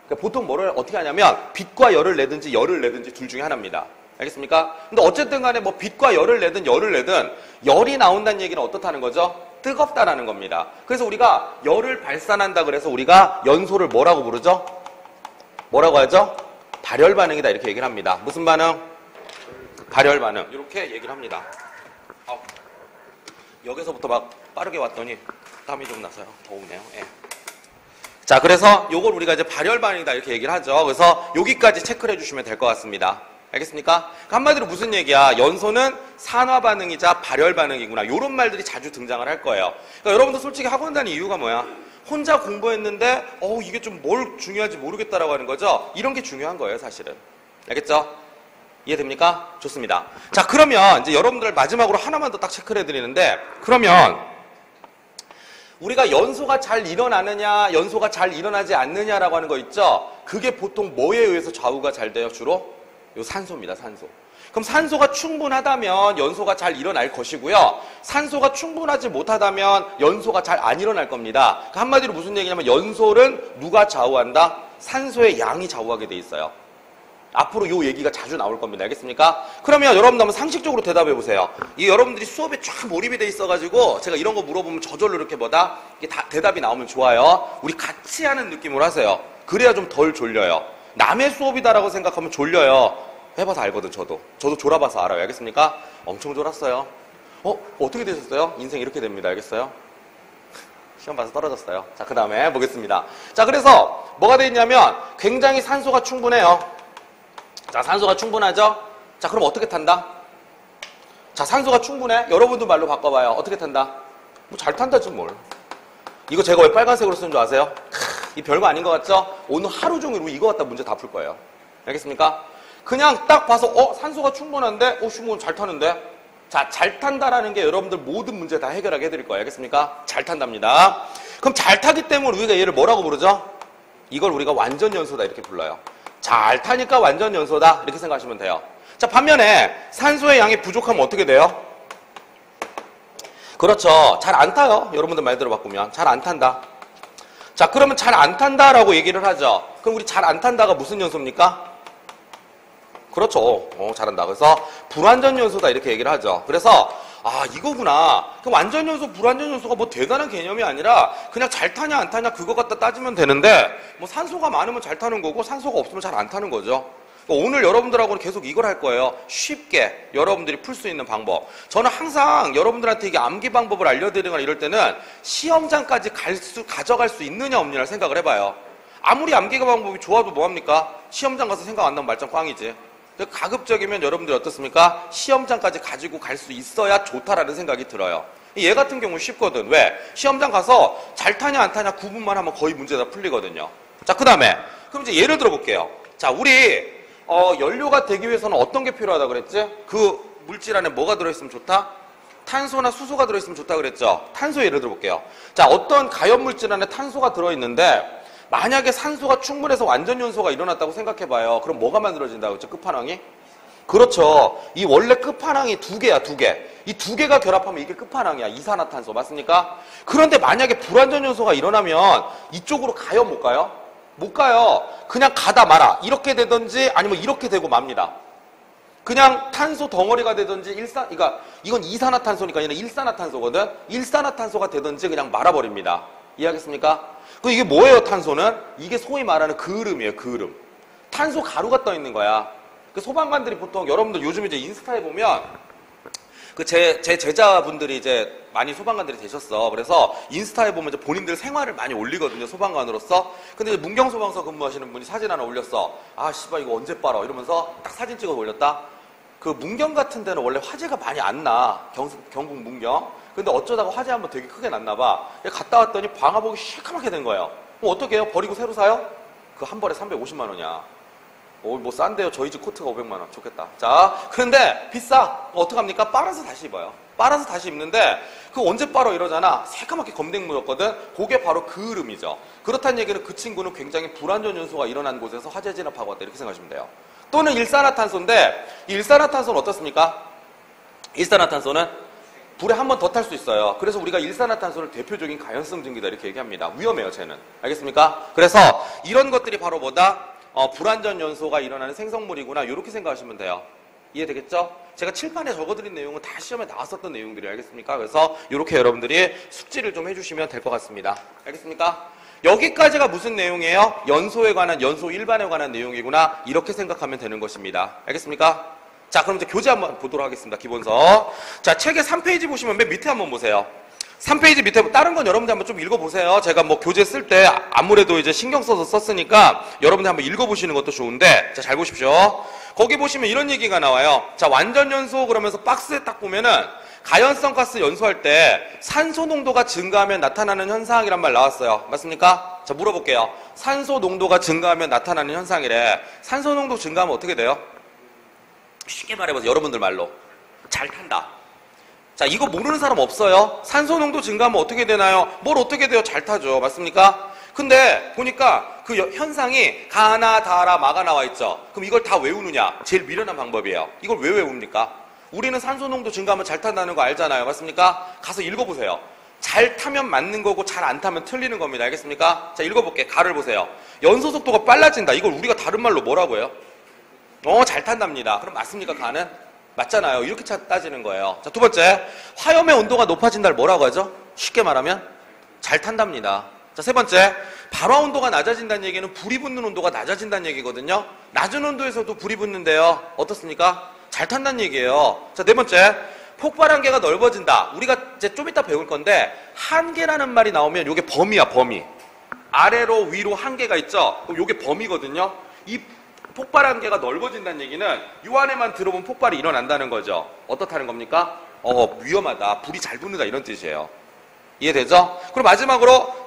그러니까 보통 뭐를 어떻게 하냐면 빛과 열을 내든지 열을 내든지 둘 중에 하나입니다. 알겠습니까? 근데 어쨌든 간에 뭐 빛과 열을 내든 열을 내든 열이 나온다는 얘기는 어떻다는 거죠? 뜨겁다라는 겁니다. 그래서 우리가 열을 발산한다 그래서 우리가 연소를 뭐라고 부르죠? 뭐라고 하죠? 발열 반응이다 이렇게 얘기를 합니다. 무슨 반응? 발열 반응. 이렇게 얘기를 합니다. 여기서부터 막 빠르게 왔더니 땀이 좀 나서요. 더우네요. 예. 자, 그래서 요걸 우리가 이제 발열 반응이다 이렇게 얘기를 하죠. 그래서 여기까지 체크를 해주시면 될 것 같습니다. 알겠습니까? 그러니까 한마디로 무슨 얘기야? 연소는 산화 반응이자 발열 반응이구나. 이런 말들이 자주 등장을 할 거예요. 그러니까 여러분들 솔직히 학원 다니는 이유가 뭐야? 혼자 공부했는데 이게 좀 뭘 중요한지 모르겠다라고 하는 거죠. 이런 게 중요한 거예요, 사실은. 알겠죠? 이해됩니까? 좋습니다. 자, 그러면 이제 여러분들 마지막으로 하나만 더 딱 체크를 해드리는데, 그러면 우리가 연소가 잘 일어나느냐, 연소가 잘 일어나지 않느냐라고 하는 거 있죠? 그게 보통 뭐에 의해서 좌우가 잘 돼요, 주로? 요 산소입니다, 산소. 그럼 산소가 충분하다면 연소가 잘 일어날 것이고요. 산소가 충분하지 못하다면 연소가 잘 안 일어날 겁니다. 그러니까 한마디로 무슨 얘기냐면 연소를 누가 좌우한다? 산소의 양이 좌우하게 돼 있어요. 앞으로 요 얘기가 자주 나올 겁니다. 알겠습니까? 그러면 여러분들 한번 상식적으로 대답해 보세요. 이 여러분들이 수업에 쫙 몰입이 돼 있어가지고 제가 이런 거 물어보면 저절로 이렇게 이게 다 대답이 나오면 좋아요. 우리 같이 하는 느낌으로 하세요. 그래야 좀 덜 졸려요. 남의 수업이다라고 생각하면 졸려요. 해봐서 알거든, 저도 졸아봐서 알아요. 알겠습니까? 엄청 졸았어요. 어떻게 되셨어요? 인생 이렇게 됩니다. 알겠어요? 시험 봐서 떨어졌어요. 자, 그 다음에 보겠습니다. 자, 그래서 뭐가 돼 있냐면 굉장히 산소가 충분해요. 자, 산소가 충분하죠? 자, 그럼 어떻게 탄다? 자, 산소가 충분해? 여러분도 말로 바꿔봐요. 어떻게 탄다? 뭐 잘 탄다지 뭘. 이거 제가 왜 빨간색으로 쓰는 줄 아세요? 이 별거 아닌 것 같죠? 오늘 하루 종일 우리 이거 갖다 문제 다 풀 거예요. 알겠습니까? 그냥 딱 봐서 산소가 충분한데? 충분 잘 타는데? 자, 잘 탄다라는 게 여러분들 모든 문제 다 해결하게 해드릴 거예요. 알겠습니까? 잘 탄답니다. 그럼 잘 타기 때문에 우리가 얘를 뭐라고 부르죠? 이걸 우리가 완전 연소다 이렇게 불러요. 자, 잘 타니까 완전 연소다. 이렇게 생각하시면 돼요. 자, 반면에 산소의 양이 부족하면 어떻게 돼요? 그렇죠. 잘 안 타요. 여러분들 말 들어봤으면. 잘 안 탄다. 자, 그러면 잘 안 탄다라고 얘기를 하죠. 그럼 우리 잘 안 탄다가 무슨 연소입니까? 그렇죠. 잘한다. 그래서 불완전 연소다 이렇게 얘기를 하죠. 그래서 이거구나. 그럼 완전 연소, 불완전 연소가 뭐 대단한 개념이 아니라 그냥 잘 타냐 안 타냐 그거 갖다 따지면 되는데 뭐 산소가 많으면 잘 타는 거고 산소가 없으면 잘 안 타는 거죠. 그러니까 오늘 여러분들하고는 계속 이걸 할 거예요. 쉽게 여러분들이 풀 수 있는 방법. 저는 항상 여러분들한테 이게 암기 방법을 알려드리거나 이럴 때는 시험장까지 가져갈 수 있느냐 없느냐를 생각을 해봐요. 아무리 암기 방법이 좋아도 뭐합니까? 시험장 가서 생각 안 나면 말짱 꽝이지. 가급적이면 여러분들이 어떻습니까? 시험장까지 가지고 갈 수 있어야 좋다라는 생각이 들어요. 얘 같은 경우는 쉽거든. 왜? 시험장 가서 잘 타냐 안 타냐 구분만 하면 거의 문제 다 풀리거든요. 자, 그 다음에 그럼 이제 예를 들어볼게요. 자, 우리 연료가 되기 위해서는 어떤 게 필요하다 그랬지? 그 물질 안에 뭐가 들어있으면 좋다? 탄소나 수소가 들어있으면 좋다 그랬죠? 탄소 예를 들어볼게요. 자, 어떤 가연 물질 안에 탄소가 들어있는데 만약에 산소가 충분해서 완전 연소가 일어났다고 생각해봐요. 그럼 뭐가 만들어진다고 했죠? 끝판왕이? 그렇죠. 이 원래 끝판왕이 두 개야, 두 개. 이 두 개가 결합하면 이게 끝판왕이야. 이산화탄소. 맞습니까? 그런데 만약에 불완전 연소가 일어나면 이쪽으로 가요, 못 가요? 못 가요. 그냥 가다 말아. 이렇게 되든지 아니면 이렇게 되고 맙니다. 그냥 탄소 덩어리가 되든지 그러니까 이건 이산화탄소니까 얘는 일산화탄소거든. 일산화탄소가 되든지 그냥 말아버립니다. 이해하겠습니까? 이게 뭐예요, 탄소는? 이게 소위 말하는 그을음이에요, 그을음. 탄소 가루가 떠 있는 거야. 소방관들이 보통 여러분들 요즘 이제 인스타에 보면 제 제자분들이 이제 많이 소방관들이 되셨어. 그래서 인스타에 보면 이제 본인들 생활을 많이 올리거든요, 소방관으로서. 근데 이제 문경소방서 근무하시는 분이 사진 하나 올렸어. 씨발 이거 언제 빨아? 이러면서 딱 사진 찍어 올렸다. 그 문경 같은 데는 원래 화재가 많이 안 나. 경북 문경. 근데 어쩌다가 화재 한번 되게 크게 났나 봐. 갔다 왔더니 방화복이 시커멓게 된 거예요. 그럼 어떻게 해요? 버리고 새로 사요? 그 한 벌에 350만 원이야. 뭐 싼데요. 저희 집 코트가 500만 원. 좋겠다. 자, 그런데 비싸. 어떡합니까? 빨아서 다시 입어요. 빨아서 다시 입는데 그 언제 빨아 이러잖아. 새까맣게 검댕 묻었거든. 그게 바로 그을음이죠. 그렇다는 얘기는 그 친구는 굉장히 불완전 연소가 일어난 곳에서 화재 진압하고 왔다. 이렇게 생각하시면 돼요. 또는 일산화탄소인데 이 일산화탄소는 어떻습니까? 일산화탄소는 불에 한 번 더 탈 수 있어요. 그래서 우리가 일산화탄소를 대표적인 가연성 증기다 이렇게 얘기합니다. 위험해요, 쟤는. 알겠습니까? 그래서 이런 것들이 바로 뭐다? 불완전 연소가 일어나는 생성물이구나. 이렇게 생각하시면 돼요. 이해되겠죠? 제가 칠판에 적어드린 내용은 다 시험에 나왔었던 내용들이에요. 알겠습니까? 그래서 이렇게 여러분들이 숙지를 좀 해주시면 될 것 같습니다. 알겠습니까? 여기까지가 무슨 내용이에요? 연소에 관한, 연소 일반에 관한 내용이구나. 이렇게 생각하면 되는 것입니다. 알겠습니까? 자, 그럼 이제 교재 한번 보도록 하겠습니다. 기본서. 자, 책의 3페이지 보시면 맨 밑에 한번 보세요. 3페이지 밑에, 다른 건 여러분들 한번 좀 읽어보세요. 제가 뭐 교재 쓸 때 아무래도 이제 신경 써서 썼으니까 여러분들 한번 읽어보시는 것도 좋은데, 자, 잘 보십시오. 거기 보시면 이런 얘기가 나와요. 자, 완전 연소 그러면서 박스에 딱 보면은 가연성 가스 연소할 때 산소 농도가 증가하면 나타나는 현상이란 말 나왔어요. 맞습니까? 자, 물어볼게요. 산소 농도가 증가하면 나타나는 현상이래. 산소 농도 증가하면 어떻게 돼요? 쉽게 말해봐서 여러분들 말로 잘 탄다. 자, 이거 모르는 사람 없어요? 산소 농도 증가하면 어떻게 되나요? 뭘 어떻게 돼요? 잘 타죠. 맞습니까? 근데 보니까 그 현상이 가나 다라 마가 나와 있죠. 그럼 이걸 다 외우느냐? 제일 미련한 방법이에요. 이걸 왜 외웁니까? 우리는 산소 농도 증가하면 잘 탄다는 거 알잖아요. 맞습니까? 가서 읽어보세요. 잘 타면 맞는 거고 잘 안 타면 틀리는 겁니다. 알겠습니까? 자, 읽어볼게. 가를 보세요. 연소 속도가 빨라진다. 이걸 우리가 다른 말로 뭐라고 해요? 잘 탄답니다. 그럼 맞습니까? 가는? 맞잖아요. 이렇게 따지는 거예요. 자, 두 번째. 화염의 온도가 높아진다를 뭐라고 하죠? 쉽게 말하면 잘 탄답니다. 자, 세 번째. 발화 온도가 낮아진다는 얘기는 불이 붙는 온도가 낮아진다는 얘기거든요. 낮은 온도에서도 불이 붙는데요. 어떻습니까? 잘 탄다는 얘기예요. 자, 네 번째. 폭발 한계가 넓어진다. 우리가 이제 좀 이따 배울 건데 한계라는 말이 나오면 이게 범위야, 범위. 아래로 위로 한계가 있죠. 그럼 이게 범위거든요. 이 폭발 한계가 넓어진다는 얘기는 이 안에만 들어본 폭발이 일어난다는 거죠. 어떻다는 겁니까? 위험하다. 불이 잘 붙는다 이런 뜻이에요. 이해되죠? 그리고 마지막으로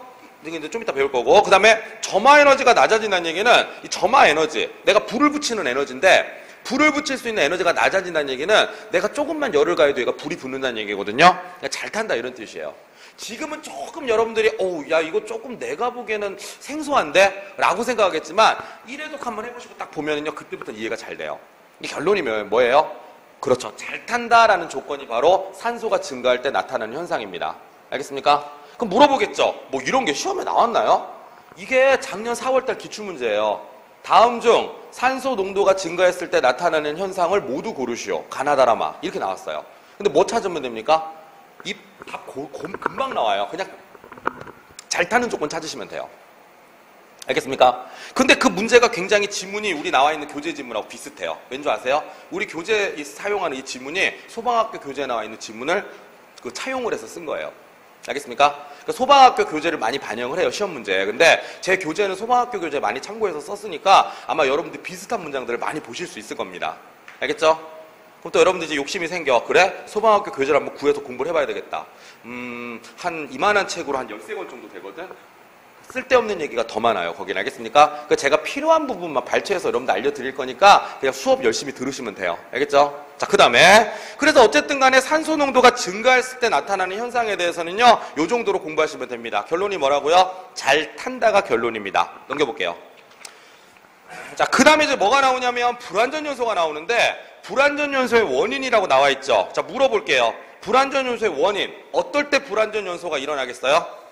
이제 좀 이따 배울 거고, 그 다음에 점화 에너지가 낮아진다는 얘기는 이 점화 에너지, 내가 불을 붙이는 에너지인데 불을 붙일 수 있는 에너지가 낮아진다는 얘기는 내가 조금만 열을 가해도 얘가 불이 붙는다는 얘기거든요. 그러니까 잘 탄다 이런 뜻이에요. 지금은 조금 여러분들이 야 이거 조금 내가 보기에는 생소한데? 라고 생각하겠지만 1회독 한번 해보시고 딱 보면은요 그때부터 이해가 잘 돼요. 이 결론이 뭐예요? 그렇죠. 잘 탄다라는 조건이 바로 산소가 증가할 때 나타나는 현상입니다. 알겠습니까? 그럼 물어보겠죠. 뭐 이런 게 시험에 나왔나요? 이게 작년 4월달 기출문제예요. 다음 중 산소 농도가 증가했을 때 나타나는 현상을 모두 고르시오. 가나다라마. 이렇게 나왔어요. 근데 뭐 찾으면 됩니까? 이 답 금방 나와요. 그냥 잘 타는 조건 찾으시면 돼요. 알겠습니까? 근데 그 문제가 굉장히 지문이 우리 나와 있는 교재 지문하고 비슷해요. 왠지 아세요? 우리 교재 사용하는 이 지문이 소방학교 교재에 나와 있는 지문을 차용을 해서 쓴 거예요. 알겠습니까? 그러니까 소방학교 교재를 많이 반영을 해요, 시험 문제에. 근데 제 교재는 소방학교 교재 많이 참고해서 썼으니까 아마 여러분들 비슷한 문장들을 많이 보실 수 있을 겁니다. 알겠죠? 그럼 또 여러분들 이제 욕심이 생겨. 그래? 소방학교 교재를 한번 구해서 공부를 해봐야 되겠다. 한 이만한 책으로 한 13권 정도 되거든? 쓸데없는 얘기가 더 많아요, 거기는. 알겠습니까? 그러니까 제가 필요한 부분만 발췌해서 여러분들 알려드릴 거니까 그냥 수업 열심히 들으시면 돼요. 알겠죠? 자, 그 다음에 그래서 어쨌든 간에 산소 농도가 증가했을 때 나타나는 현상에 대해서는요, 요 정도로 공부하시면 됩니다. 결론이 뭐라고요? 잘 탄다가 결론입니다. 넘겨볼게요. 자, 그 다음에 이제 뭐가 나오냐면 불완전 요소가 나오는데 불완전 요소의 원인이라고 나와 있죠. 자, 물어볼게요. 불완전 요소의 원인. 어떨 때 불완전 요소가 일어나겠어요?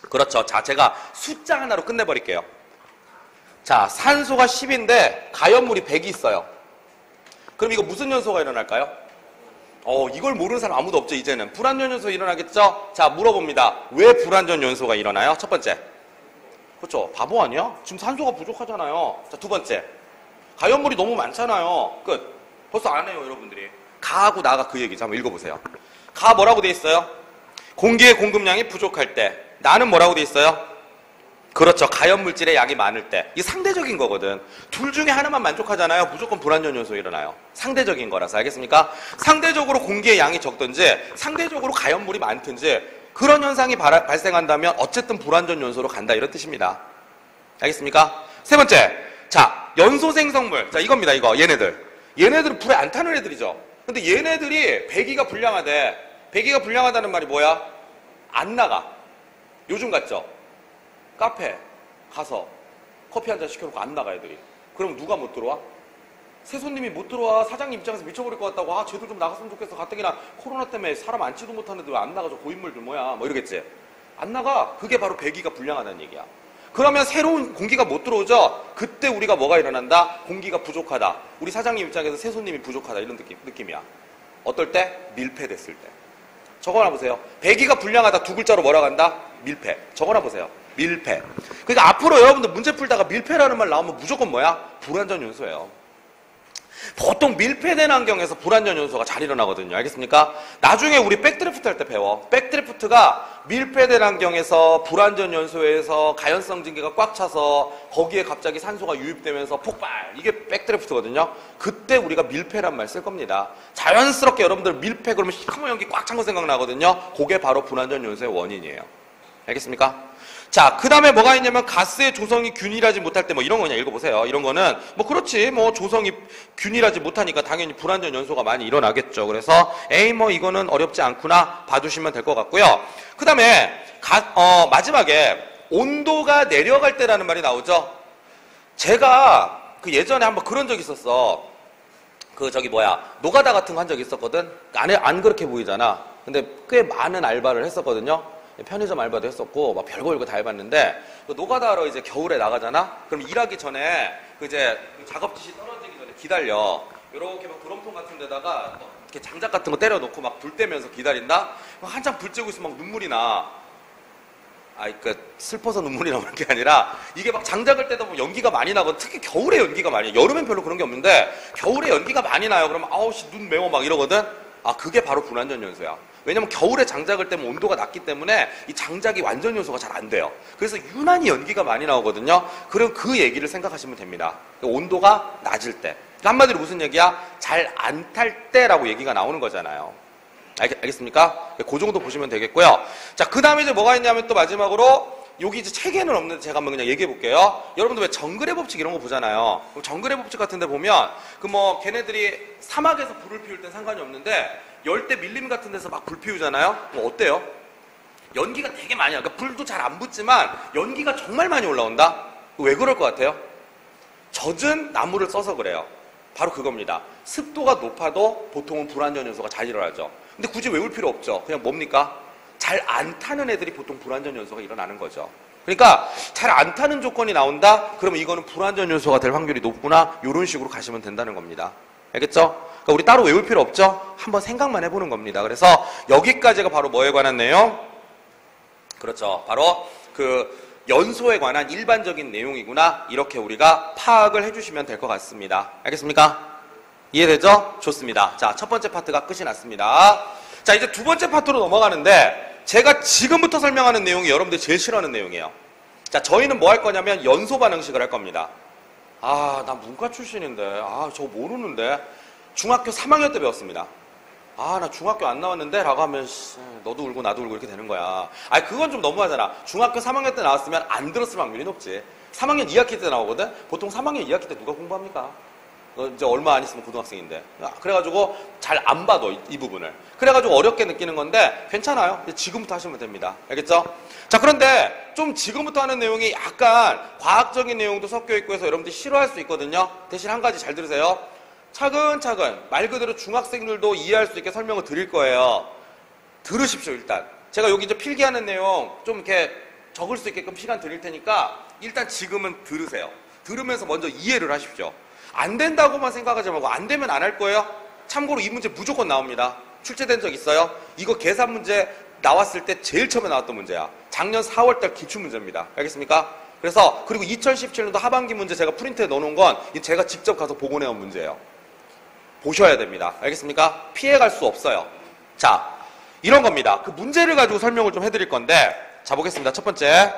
그렇죠. 자, 제가 숫자 하나로 끝내버릴게요. 자, 산소가 10인데 가연물이 100이 있어요. 그럼 이거 무슨 연소가 일어날까요? 이걸 모르는 사람 아무도 없죠, 이제는. 불완전 연소 일어나겠죠? 자, 물어봅니다. 왜 불완전 연소가 일어나요? 첫 번째. 그렇죠. 바보 아니야? 지금 산소가 부족하잖아요. 자, 두 번째. 가연물이 너무 많잖아요. 끝. 벌써 안 해요, 여러분들이. 가하고 나가 그 얘기죠. 한번 읽어보세요. 가 뭐라고 돼 있어요? 공기의 공급량이 부족할 때. 나는 뭐라고 돼 있어요? 그렇죠. 가연물질의 양이 많을 때. 이게 상대적인 거거든. 둘 중에 하나만 만족하잖아요. 무조건 불완전 요소 일어나요. 상대적인 거라서. 알겠습니까? 상대적으로 공기의 양이 적든지 상대적으로 가연물이 많든지 그런 현상이 발생한다면 어쨌든 불완전 요소로 간다. 이런 뜻입니다. 알겠습니까? 세 번째. 자, 연소 생성물. 자, 이겁니다. 이거. 얘네들은 불에 안 타는 애들이죠. 근데 얘네들이 배기가 불량하대. 배기가 불량하다는 말이 뭐야? 안 나가. 요즘 같죠? 카페 가서 커피 한잔 시켜놓고 안 나가 애들이. 그럼 누가 못 들어와? 새 손님이 못 들어와. 사장님 입장에서 미쳐버릴 것 같다고. 아, 쟤들 좀 나갔으면 좋겠어. 가뜩이나 코로나 때문에 사람 앉지도 못하는데 왜 안 나가죠? 고인물들 뭐야? 뭐 이러겠지. 안 나가. 그게 바로 배기가 불량하다는 얘기야. 그러면 새로운 공기가 못 들어오죠? 그때 우리가 뭐가 일어난다? 공기가 부족하다. 우리 사장님 입장에서 새 손님이 부족하다. 이런 느낌이야. 어떨 때? 밀폐됐을 때. 적어놔 보세요. 배기가 불량하다 두 글자로 뭐라고 한다? 밀폐. 적어놔 보세요. 밀폐. 그러니까 앞으로 여러분들 문제 풀다가 밀폐라는 말 나오면 무조건 뭐야? 불완전 요소예요. 보통 밀폐된 환경에서 불완전 요소가 잘 일어나거든요. 알겠습니까? 나중에 우리 백드래프트 할 때 배워. 백드래프트가 밀폐된 환경에서 불완전 요소에서 가연성 증기가 꽉 차서 거기에 갑자기 산소가 유입되면서 폭발. 이게 백드래프트거든요. 그때 우리가 밀폐란 말 쓸 겁니다. 자연스럽게 여러분들 밀폐 그러면 시커먼 연기 꽉 찬 거 생각나거든요. 그게 바로 불완전 요소의 원인이에요. 알겠습니까? 자, 그 다음에 뭐가 있냐면 가스의 조성이 균일하지 못할 때 뭐 이런 거 그냥 읽어보세요. 이런 거는 뭐 그렇지 뭐 조성이 균일하지 못하니까 당연히 불완전 연소가 많이 일어나겠죠. 그래서 에이 뭐 이거는 어렵지 않구나 봐주시면 될 것 같고요. 그 다음에 마지막에 온도가 내려갈 때라는 말이 나오죠. 제가 그 예전에 한번 그런 적이 있었어. 노가다 같은 거 한 적이 있었거든. 안 그렇게 보이잖아. 근데 꽤 많은 알바를 했었거든요. 편의점 알바도 했었고 막 별거 다 해봤는데 그 노가다하러 이제 겨울에 나가잖아. 그럼 일하기 전에 이제 작업지시 떨어지기 전에 기다려. 이렇게 막 드럼통 같은 데다가 이렇게 장작 같은 거 때려놓고 막 불 떼면서 기다린다. 한참 불 쬐고 있으면 막 눈물이 나. 그러니까 슬퍼서 눈물이 나오는 게 아니라 이게 막 장작을 떼다 보면 연기가 많이 나거든. 특히 겨울에 연기가 많이. 여름엔 별로 그런 게 없는데 겨울에 연기가 많이 나요. 그러면 아우씨 눈 매워 막 이러거든. 그게 바로 불완전 요소야. 왜냐면 겨울에 장작을 떼면 온도가 낮기 때문에 이 장작이 완전 요소가 잘 안 돼요. 그래서 유난히 연기가 많이 나오거든요. 그럼 그 얘기를 생각하시면 됩니다. 온도가 낮을 때. 한마디로 무슨 얘기야? 잘 안 탈 때라고 얘기가 나오는 거잖아요. 알겠습니까? 그 정도 보시면 되겠고요. 자, 그 다음에 이제 뭐가 있냐면 또 마지막으로 여기 이제 책에는 없는데 제가 한번 그냥 얘기해 볼게요. 여러분들 왜 정글의 법칙 이런 거 보잖아요. 정글의 법칙 같은 데 보면 걔네들이 사막에서 불을 피울 땐 상관이 없는데 열대 밀림 같은 데서 막 불 피우잖아요. 어때요? 연기가 되게 많이 나요. 그러니까 불도 잘 안 붙지만 연기가 정말 많이 올라온다? 왜 그럴 것 같아요? 젖은 나무를 써서 그래요. 바로 그겁니다. 습도가 높아도 보통은 불완전 연소가 잘 일어나죠. 근데 굳이 외울 필요 없죠. 그냥 뭡니까? 잘 안 타는 애들이 보통 불완전 연소가 일어나는 거죠. 그러니까 잘 안 타는 조건이 나온다? 그러면 이거는 불완전 연소가 될 확률이 높구나. 이런 식으로 가시면 된다는 겁니다. 알겠죠? 그러니까 우리 따로 외울 필요 없죠? 한번 생각만 해보는 겁니다. 그래서 여기까지가 바로 뭐에 관한 내용? 그렇죠. 바로 그 연소에 관한 일반적인 내용이구나. 이렇게 우리가 파악을 해주시면 될 것 같습니다. 알겠습니까? 이해되죠? 좋습니다. 자, 첫 번째 파트가 끝이 났습니다. 자, 이제 두 번째 파트로 넘어가는데 제가 지금부터 설명하는 내용이 여러분들이 제일 싫어하는 내용이에요. 자, 저희는 뭐 할 거냐면 연소 반응식을 할 겁니다. 아, 나 문과 출신인데, 저거 모르는데. 중학교 3학년 때 배웠습니다. 나 중학교 안 나왔는데? 라고 하면, 너도 울고 나도 울고 이렇게 되는 거야. 그건 좀 너무하잖아. 중학교 3학년 때 나왔으면 안 들었을 확률이 높지. 3학년 2학기 때 나오거든? 보통 3학년 2학기 때 누가 공부합니까? 너 이제 얼마 안 있으면 고등학생인데. 그래가지고 잘 안 봐도 이 부분을. 그래가지고 어렵게 느끼는 건데, 괜찮아요. 지금부터 하시면 됩니다. 알겠죠? 자, 그런데 좀 지금부터 하는 내용이 약간 과학적인 내용도 섞여 있고 해서 여러분들이 싫어할 수 있거든요. 대신 한 가지 잘 들으세요. 차근차근 말 그대로 중학생들도 이해할 수 있게 설명을 드릴 거예요. 들으십시오. 일단 제가 여기 이제 필기하는 내용 좀 이렇게 적을 수 있게끔 시간 드릴 테니까 일단 지금은 들으세요. 들으면서 먼저 이해를 하십시오. 안 된다고만 생각하지 말고 안 되면 안 할 거예요. 참고로 이 문제 무조건 나옵니다. 출제된 적 있어요. 이거 계산 문제 나왔을 때 제일 처음에 나왔던 문제야. 작년 4월달 기출문제입니다. 알겠습니까? 그래서 그리고 2017년도 하반기 문제 제가 프린트에 넣어놓은 건 제가 직접 가서 복원해온 문제예요. 보셔야 됩니다. 알겠습니까? 피해갈 수 없어요. 자, 이런 겁니다. 그 문제를 가지고 설명을 좀 해드릴 건데, 자, 보겠습니다. 첫 번째,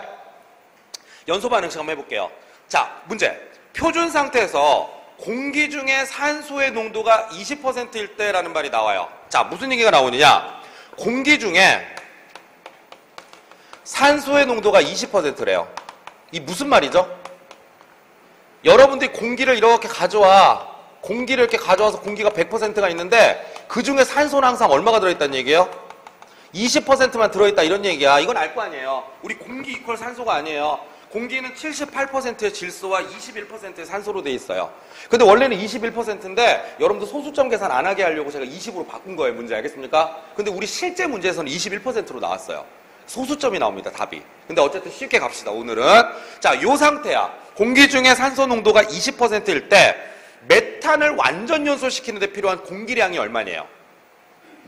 연소 반응식 한번 해볼게요. 자, 문제. 표준 상태에서 공기 중에 산소의 농도가 20%일 때라는 말이 나와요. 자, 무슨 얘기가 나오느냐? 공기 중에 산소의 농도가 20%래요. 이 무슨 말이죠? 여러분들이 공기를 이렇게 가져와. 공기를 이렇게 가져와서 공기가 100%가 있는데 그 중에 산소는 항상 얼마가 들어있다는 얘기예요? 20%만 들어있다 이런 얘기야. 이건 알 거 아니에요. 우리 공기 이퀄 산소가 아니에요. 공기는 78%의 질소와 21%의 산소로 돼 있어요. 근데 원래는 21%인데 여러분들 소수점 계산 안 하게 하려고 제가 20으로 바꾼 거예요. 문제 알겠습니까? 근데 우리 실제 문제에서는 21%로 나왔어요. 소수점이 나옵니다. 답이. 근데 어쨌든 쉽게 갑시다. 오늘은. 자, 요 상태야. 공기 중에 산소 농도가 20%일 때 메탄을 완전 연소시키는 데 필요한 공기량이 얼마냐요?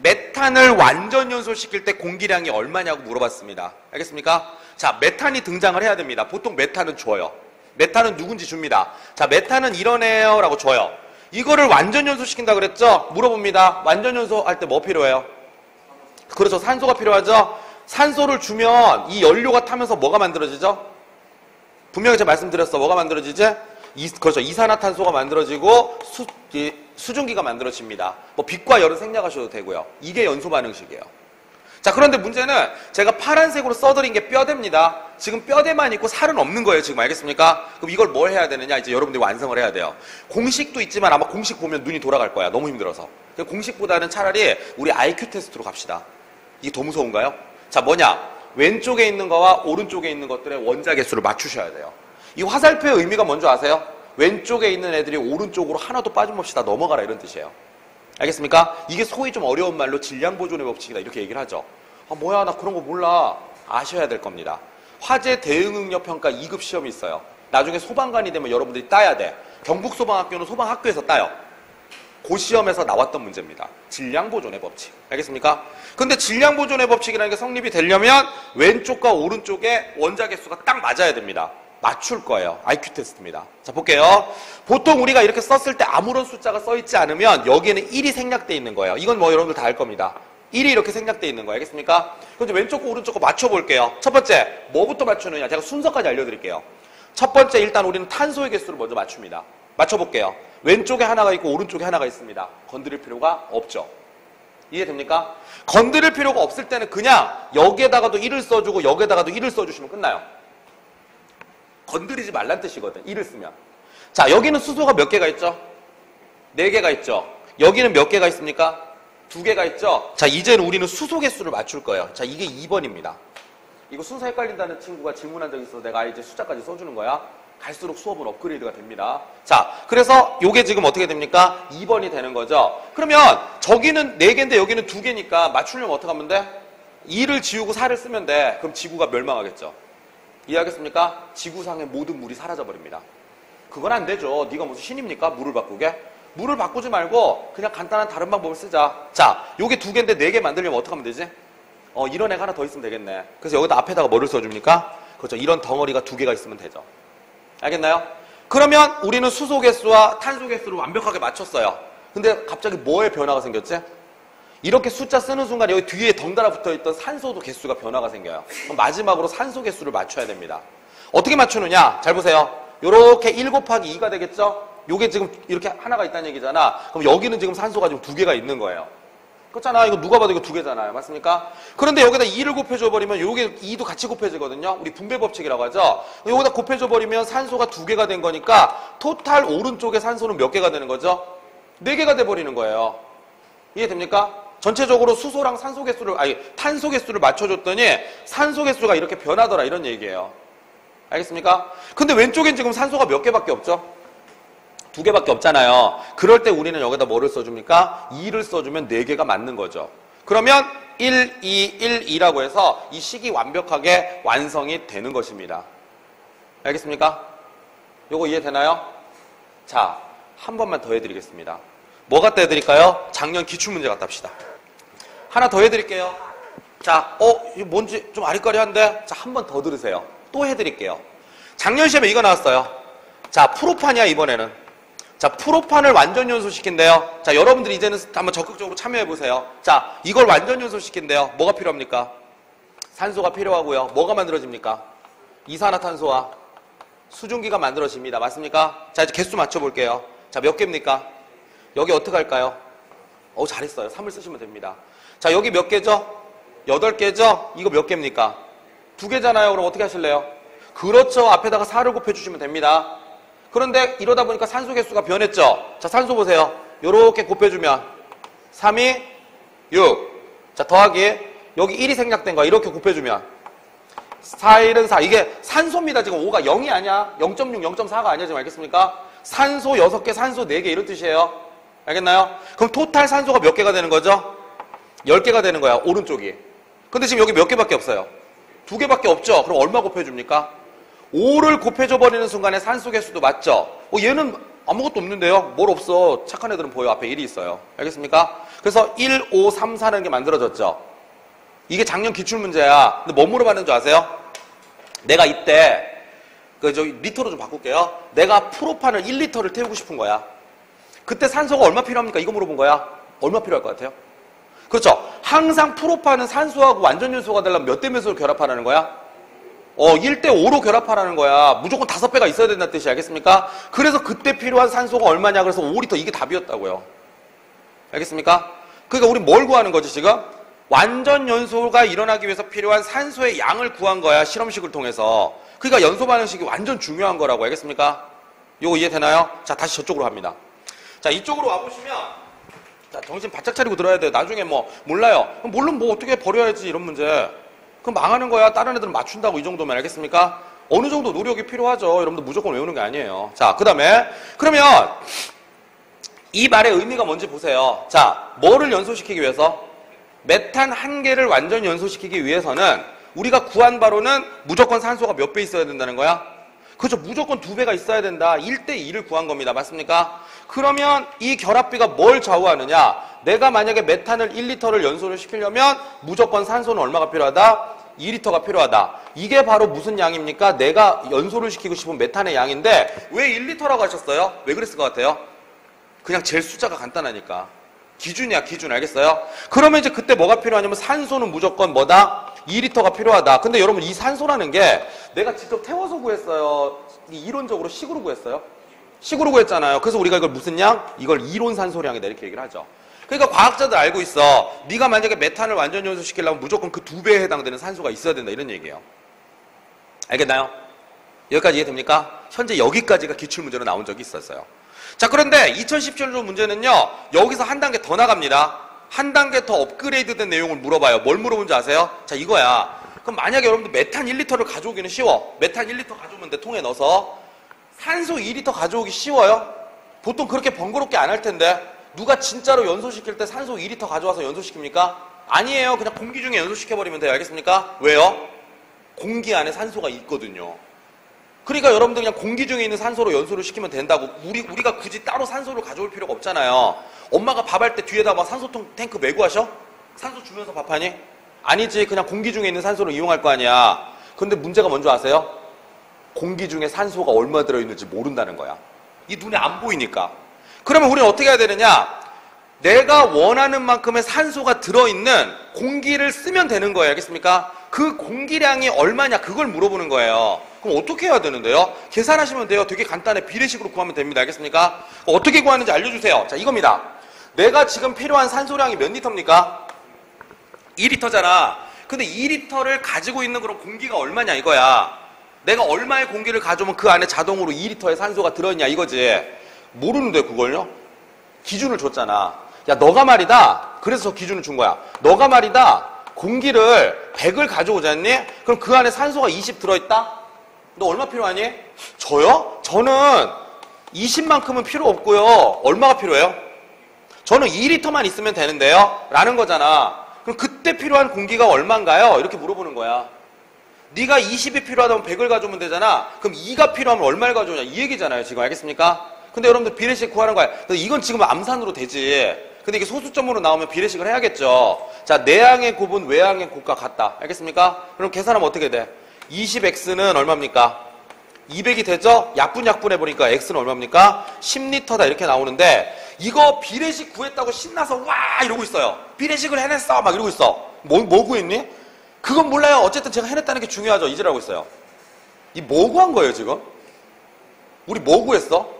메탄을 완전 연소시킬 때 공기량이 얼마냐고 물어봤습니다. 알겠습니까? 자, 메탄이 등장을 해야 됩니다. 보통 메탄은 줘요. 메탄은 누군지 줍니다. 자, 메탄은 이런 애요 라고 줘요. 이거를 완전 연소시킨다 그랬죠? 물어봅니다. 완전 연소할 때 뭐 필요해요? 그렇죠. 산소가 필요하죠? 산소를 주면 이 연료가 타면서 뭐가 만들어지죠? 분명히 제가 말씀드렸어. 뭐가 만들어지지? 그렇죠. 이산화탄소가 만들어지고 수증기가 만들어집니다. 뭐 빛과 열은 생략하셔도 되고요. 이게 연소 반응식이에요. 자, 그런데 문제는 제가 파란색으로 써드린 게 뼈대입니다. 지금 뼈대만 있고 살은 없는 거예요. 지금 알겠습니까? 그럼 이걸 뭘 해야 되느냐? 이제 여러분들이 완성을 해야 돼요. 공식도 있지만 아마 공식 보면 눈이 돌아갈 거야. 너무 힘들어서. 공식보다는 차라리 우리 IQ 테스트로 갑시다. 이게 더 무서운가요? 자, 뭐냐? 왼쪽에 있는 거와 오른쪽에 있는 것들의 원자 개수를 맞추셔야 돼요. 이 화살표의 의미가 뭔지 아세요? 왼쪽에 있는 애들이 오른쪽으로 하나도 빠짐없이 다 넘어가라 이런 뜻이에요. 알겠습니까? 이게 소위 좀 어려운 말로 질량보존의 법칙이다 이렇게 얘기를 하죠. 뭐야 나 그런 거 몰라. 아셔야 될 겁니다. 화재 대응능력평가 2급 시험이 있어요. 나중에 소방관이 되면 여러분들이 따야 돼. 경북소방학교는 소방학교에서 따요. 그 시험에서 나왔던 문제입니다. 질량보존의 법칙. 알겠습니까? 근데 질량보존의 법칙이라는 게 성립이 되려면 왼쪽과 오른쪽에 원자 개수가 딱 맞아야 됩니다. 맞출 거예요. IQ 테스트입니다. 자, 볼게요. 보통 우리가 이렇게 썼을 때 아무런 숫자가 써있지 않으면 여기에는 1이 생략되어 있는 거예요. 이건 뭐 여러분들 다 알 겁니다. 1이 이렇게 생략되어 있는 거예요. 알겠습니까? 그럼 이제 왼쪽 거 오른쪽 거 맞춰볼게요. 첫 번째, 뭐부터 맞추느냐? 제가 순서까지 알려드릴게요. 첫 번째, 일단 우리는 탄소의 개수를 먼저 맞춥니다. 맞춰볼게요. 왼쪽에 하나가 있고 오른쪽에 하나가 있습니다. 건드릴 필요가 없죠. 이해됩니까? 건드릴 필요가 없을 때는 그냥 여기에다가도 1을 써주고 여기에다가도 1을 써주시면 끝나요. 건드리지 말란 뜻이거든. 1을 쓰면. 자, 여기는 수소가 몇 개가 있죠? 4개가 있죠. 여기는 몇 개가 있습니까? 2개가 있죠. 자, 이제는 우리는 수소 개수를 맞출 거예요. 자, 이게 2번입니다. 이거 순서 헷갈린다는 친구가 질문한 적이 있어서 내가 이제 숫자까지 써주는 거야. 갈수록 수업은 업그레이드가 됩니다. 자, 그래서 요게 지금 어떻게 됩니까? 2번이 되는 거죠. 그러면 저기는 4개인데 여기는 2개니까 맞추려면 어떻게 하면 돼? 2를 지우고 4를 쓰면 돼. 그럼 지구가 멸망하겠죠. 이해하겠습니까? 지구상의 모든 물이 사라져버립니다. 그건 안 되죠. 네가 무슨 신입니까? 물을 바꾸게? 물을 바꾸지 말고 그냥 간단한 다른 방법을 쓰자. 자, 요게 2개인데 4개 만들려면 어떻게 하면 되지? 이런 애가 하나 더 있으면 되겠네. 그래서 여기다 앞에다가 뭐를 써줍니까? 그렇죠. 이런 덩어리가 2개가 있으면 되죠. 알겠나요? 그러면 우리는 수소 개수와 탄소 개수를 완벽하게 맞췄어요. 근데 갑자기 뭐에 변화가 생겼지? 이렇게 숫자 쓰는 순간 여기 뒤에 덩달아 붙어있던 산소도 개수가 변화가 생겨요. 그럼 마지막으로 산소 개수를 맞춰야 됩니다. 어떻게 맞추느냐? 잘 보세요. 요렇게 1 곱하기 2가 되겠죠? 요게 지금 이렇게 하나가 있다는 얘기잖아. 그럼 여기는 지금 산소가 지금 2개가 있는 거예요. 그렇잖아. 이거 누가 봐도 이거 2개잖아요. 맞습니까? 그런데 여기다 2를 곱해줘 버리면 요게 2도 같이 곱해지거든요. 우리 분배 법칙이라고 하죠. 여기다 곱해줘 버리면 산소가 2개가 된 거니까 토탈 오른쪽에 산소는 몇 개가 되는 거죠? 4개가 돼 버리는 거예요. 이해됩니까? 전체적으로 수소랑 산소 개수를 탄소 개수를 맞춰줬더니 산소 개수가 이렇게 변하더라 이런 얘기예요. 알겠습니까? 근데 왼쪽엔 지금 산소가 몇 개밖에 없죠? 2개밖에 없잖아요. 그럴 때 우리는 여기다 뭐를 써줍니까? 2를 써주면 4개가 맞는 거죠. 그러면 1, 2, 1, 2라고 해서 이 식이 완벽하게 완성이 되는 것입니다. 알겠습니까? 요거 이해되나요? 자, 한 번만 더 해드리겠습니다. 뭐 갖다 해드릴까요? 작년 기출문제 갖다 합시다. 하나 더 해드릴게요. 자, 이거 뭔지 좀 아리까리한데? 자, 한 번 더 들으세요. 또 해드릴게요. 작년 시험에 이거 나왔어요. 자, 프로판이야, 이번에는. 자, 프로판을 완전 연소시킨대요. 자, 여러분들이 이제는 한번 적극적으로 참여해보세요. 자, 이걸 완전 연소시킨대요. 뭐가 필요합니까? 산소가 필요하고요. 뭐가 만들어집니까? 이산화탄소와 수증기가 만들어집니다. 맞습니까? 자, 이제 개수 맞춰볼게요. 자, 몇 개입니까? 여기 어떻게 할까요? 잘했어요. 3을 쓰시면 됩니다. 자, 여기 몇 개죠? 8개죠? 이거 몇 개입니까? 2개잖아요. 그럼 어떻게 하실래요? 그렇죠. 앞에다가 4를 곱해주시면 됩니다. 그런데 이러다 보니까 산소 개수가 변했죠? 자, 산소 보세요. 요렇게 곱해주면 3이 6. 자, 더하기 여기 1이 생략된 거야. 이렇게 곱해주면 4, 1은 4. 이게 산소입니다. 지금 5가 0이 아니야. 0.6, 0.4가 아니야. 지금 알겠습니까? 산소 6개, 산소 4개 이런 뜻이에요. 알겠나요? 그럼 토탈 산소가 몇 개가 되는 거죠? 10개가 되는 거야. 오른쪽이. 근데 지금 여기 몇 개밖에 없어요? 2개밖에 없죠? 그럼 얼마 곱해줍니까? 5를 곱해줘 버리는 순간에 산소 개수도 맞죠? 얘는 아무것도 없는데요? 뭘 없어? 착한 애들은 보여. 앞에 1이 있어요. 알겠습니까? 그래서 1, 5, 3, 4라는 게 만들어졌죠? 이게 작년 기출문제야. 근데 뭐 물어봤는 줄 아세요? 내가 이때 리터로 좀 바꿀게요. 내가 프로판을 1리터를 태우고 싶은 거야. 그때 산소가 얼마 필요합니까? 이거 물어본 거야. 얼마 필요할 것 같아요? 그렇죠? 항상 프로판은 산소하고 완전 연소가 되려면 몇 대 몇으로 결합하라는 거야? 1대 5로 결합하라는 거야. 무조건 5배가 있어야 된다는 뜻이 알겠습니까? 그래서 그때 필요한 산소가 얼마냐? 그래서 5리터 이게 답이었다고요. 알겠습니까? 그러니까 우리 뭘 구하는 거지 지금? 완전 연소가 일어나기 위해서 필요한 산소의 양을 구한 거야. 실험식을 통해서. 그러니까 연소 반응식이 완전 중요한 거라고. 알겠습니까? 요거 이해되나요? 자, 다시 저쪽으로 갑니다. 자, 이쪽으로 와보시면 자, 정신 바짝 차리고 들어야 돼요. 나중에 몰라요. 물론 어떻게 버려야지 이런 문제. 그럼 망하는 거야. 다른 애들은 맞춘다고 이 정도면. 알겠습니까? 어느 정도 노력이 필요하죠. 여러분들 무조건 외우는 게 아니에요. 자, 그 다음에 그러면 이 말의 의미가 뭔지 보세요. 자, 뭐를 연소시키기 위해서? 메탄 1개를 완전 연소시키기 위해서는 우리가 구한 바로는 무조건 산소가 몇 배 있어야 된다는 거야? 그렇죠. 무조건 2배가 있어야 된다. 1대 2를 구한 겁니다. 맞습니까? 그러면 이 결합비가 뭘 좌우하느냐? 내가 만약에 메탄을 1리터를 연소를 시키려면 무조건 산소는 얼마가 필요하다? 2리터가 필요하다. 이게 바로 무슨 양입니까? 내가 연소를 시키고 싶은 메탄의 양인데 왜 1리터라고 하셨어요? 왜 그랬을 것 같아요? 그냥 젤 숫자가 간단하니까. 기준이야, 기준. 알겠어요? 그러면 이제 그때 뭐가 필요하냐면 산소는 무조건 뭐다? 2리터가 필요하다. 근데 여러분 이 산소라는 게 내가 직접 태워서 구했어요? 이론적으로 식으로 구했어요? 식으로 구했잖아요. 그래서 우리가 이걸 무슨 양? 이걸 이론 산소량이다 이렇게 얘기를 하죠. 그러니까 과학자들 알고 있어. 네가 만약에 메탄을 완전 연소시키려면 무조건 그 2배에 해당되는 산소가 있어야 된다 이런 얘기예요. 알겠나요? 여기까지 이해됩니까? 현재 여기까지가 기출문제로 나온 적이 있었어요. 자, 그런데 2017년 문제는요. 여기서 한 단계 더 나갑니다. 한 단계 더 업그레이드된 내용을 물어봐요. 뭘 물어본지 아세요? 자, 이거야. 그럼 만약에 여러분들 메탄 1리터를 가져오기는 쉬워. 메탄 1리터 가져오면 돼, 통에 넣어서. 산소 2리터 가져오기 쉬워요? 보통 그렇게 번거롭게 안 할 텐데. 누가 진짜로 연소시킬 때 산소 2리터 가져와서 연소시킵니까? 아니에요. 그냥 공기 중에 연소시켜버리면 돼요. 알겠습니까? 왜요? 공기 안에 산소가 있거든요. 그러니까 여러분들 그냥 공기 중에 있는 산소로 연소를 시키면 된다고. 우리가 굳이 따로 산소를 가져올 필요가 없잖아요. 엄마가 밥할 때 뒤에다 막 산소통 탱크 메고 하셔? 산소 주면서 밥하니? 아니지. 그냥 공기 중에 있는 산소를 이용할 거 아니야. 근데 문제가 뭔지 아세요? 공기 중에 산소가 얼마 들어있는지 모른다는 거야. 이 눈에 안 보이니까. 그러면 우리는 어떻게 해야 되느냐? 내가 원하는 만큼의 산소가 들어있는 공기를 쓰면 되는 거예요. 알겠습니까? 그 공기량이 얼마냐 그걸 물어보는 거예요. 그럼 어떻게 해야 되는데요? 계산하시면 돼요. 되게 간단해. 비례식으로 구하면 됩니다. 알겠습니까? 어떻게 구하는지 알려주세요. 자, 이겁니다. 내가 지금 필요한 산소량이 몇 리터입니까? 2리터잖아. 근데 2리터를 가지고 있는 그런 공기가 얼마냐 이거야. 내가 얼마의 공기를 가져오면 그 안에 자동으로 2리터의 산소가 들어있냐 이거지. 모르는데 그걸요? 기준을 줬잖아. 야, 너가 말이다. 그래서 저 기준을 준 거야. 너가 말이다. 공기를 100을 가져오잖니? 그럼 그 안에 산소가 20 들어있다? 너 얼마 필요하니? 저요? 저는 20만큼은 필요 없고요. 얼마가 필요해요? 저는 2리터만 있으면 되는데요? 라는 거잖아. 그럼 그때 필요한 공기가 얼마인가요? 이렇게 물어보는 거야. 네가 20이 필요하다면 100을 가져오면 되잖아. 그럼 2가 필요하면 얼마를 가져오냐 이 얘기잖아요. 지금 알겠습니까? 근데 여러분들 비례식 구하는 거야. 이건 지금 암산으로 되지. 근데 이게 소수점으로 나오면 비례식을 해야겠죠. 자, 내항의 곱은 외항의 곱과 같다. 알겠습니까? 그럼 계산하면 어떻게 돼? 20x는 얼마입니까? 200이 되죠? 약분해보니까 x는 얼마입니까? 10리터다 이렇게 나오는데 이거 비례식 구했다고 신나서 와 이러고 있어요. 비례식을 해냈어 막 이러고 있어. 뭐 구했니? 그건 몰라요. 어쨌든 제가 해냈다는 게 중요하죠. 이제라고 있어요. 이 뭐 구한 거예요 지금? 우리 뭐 구했어?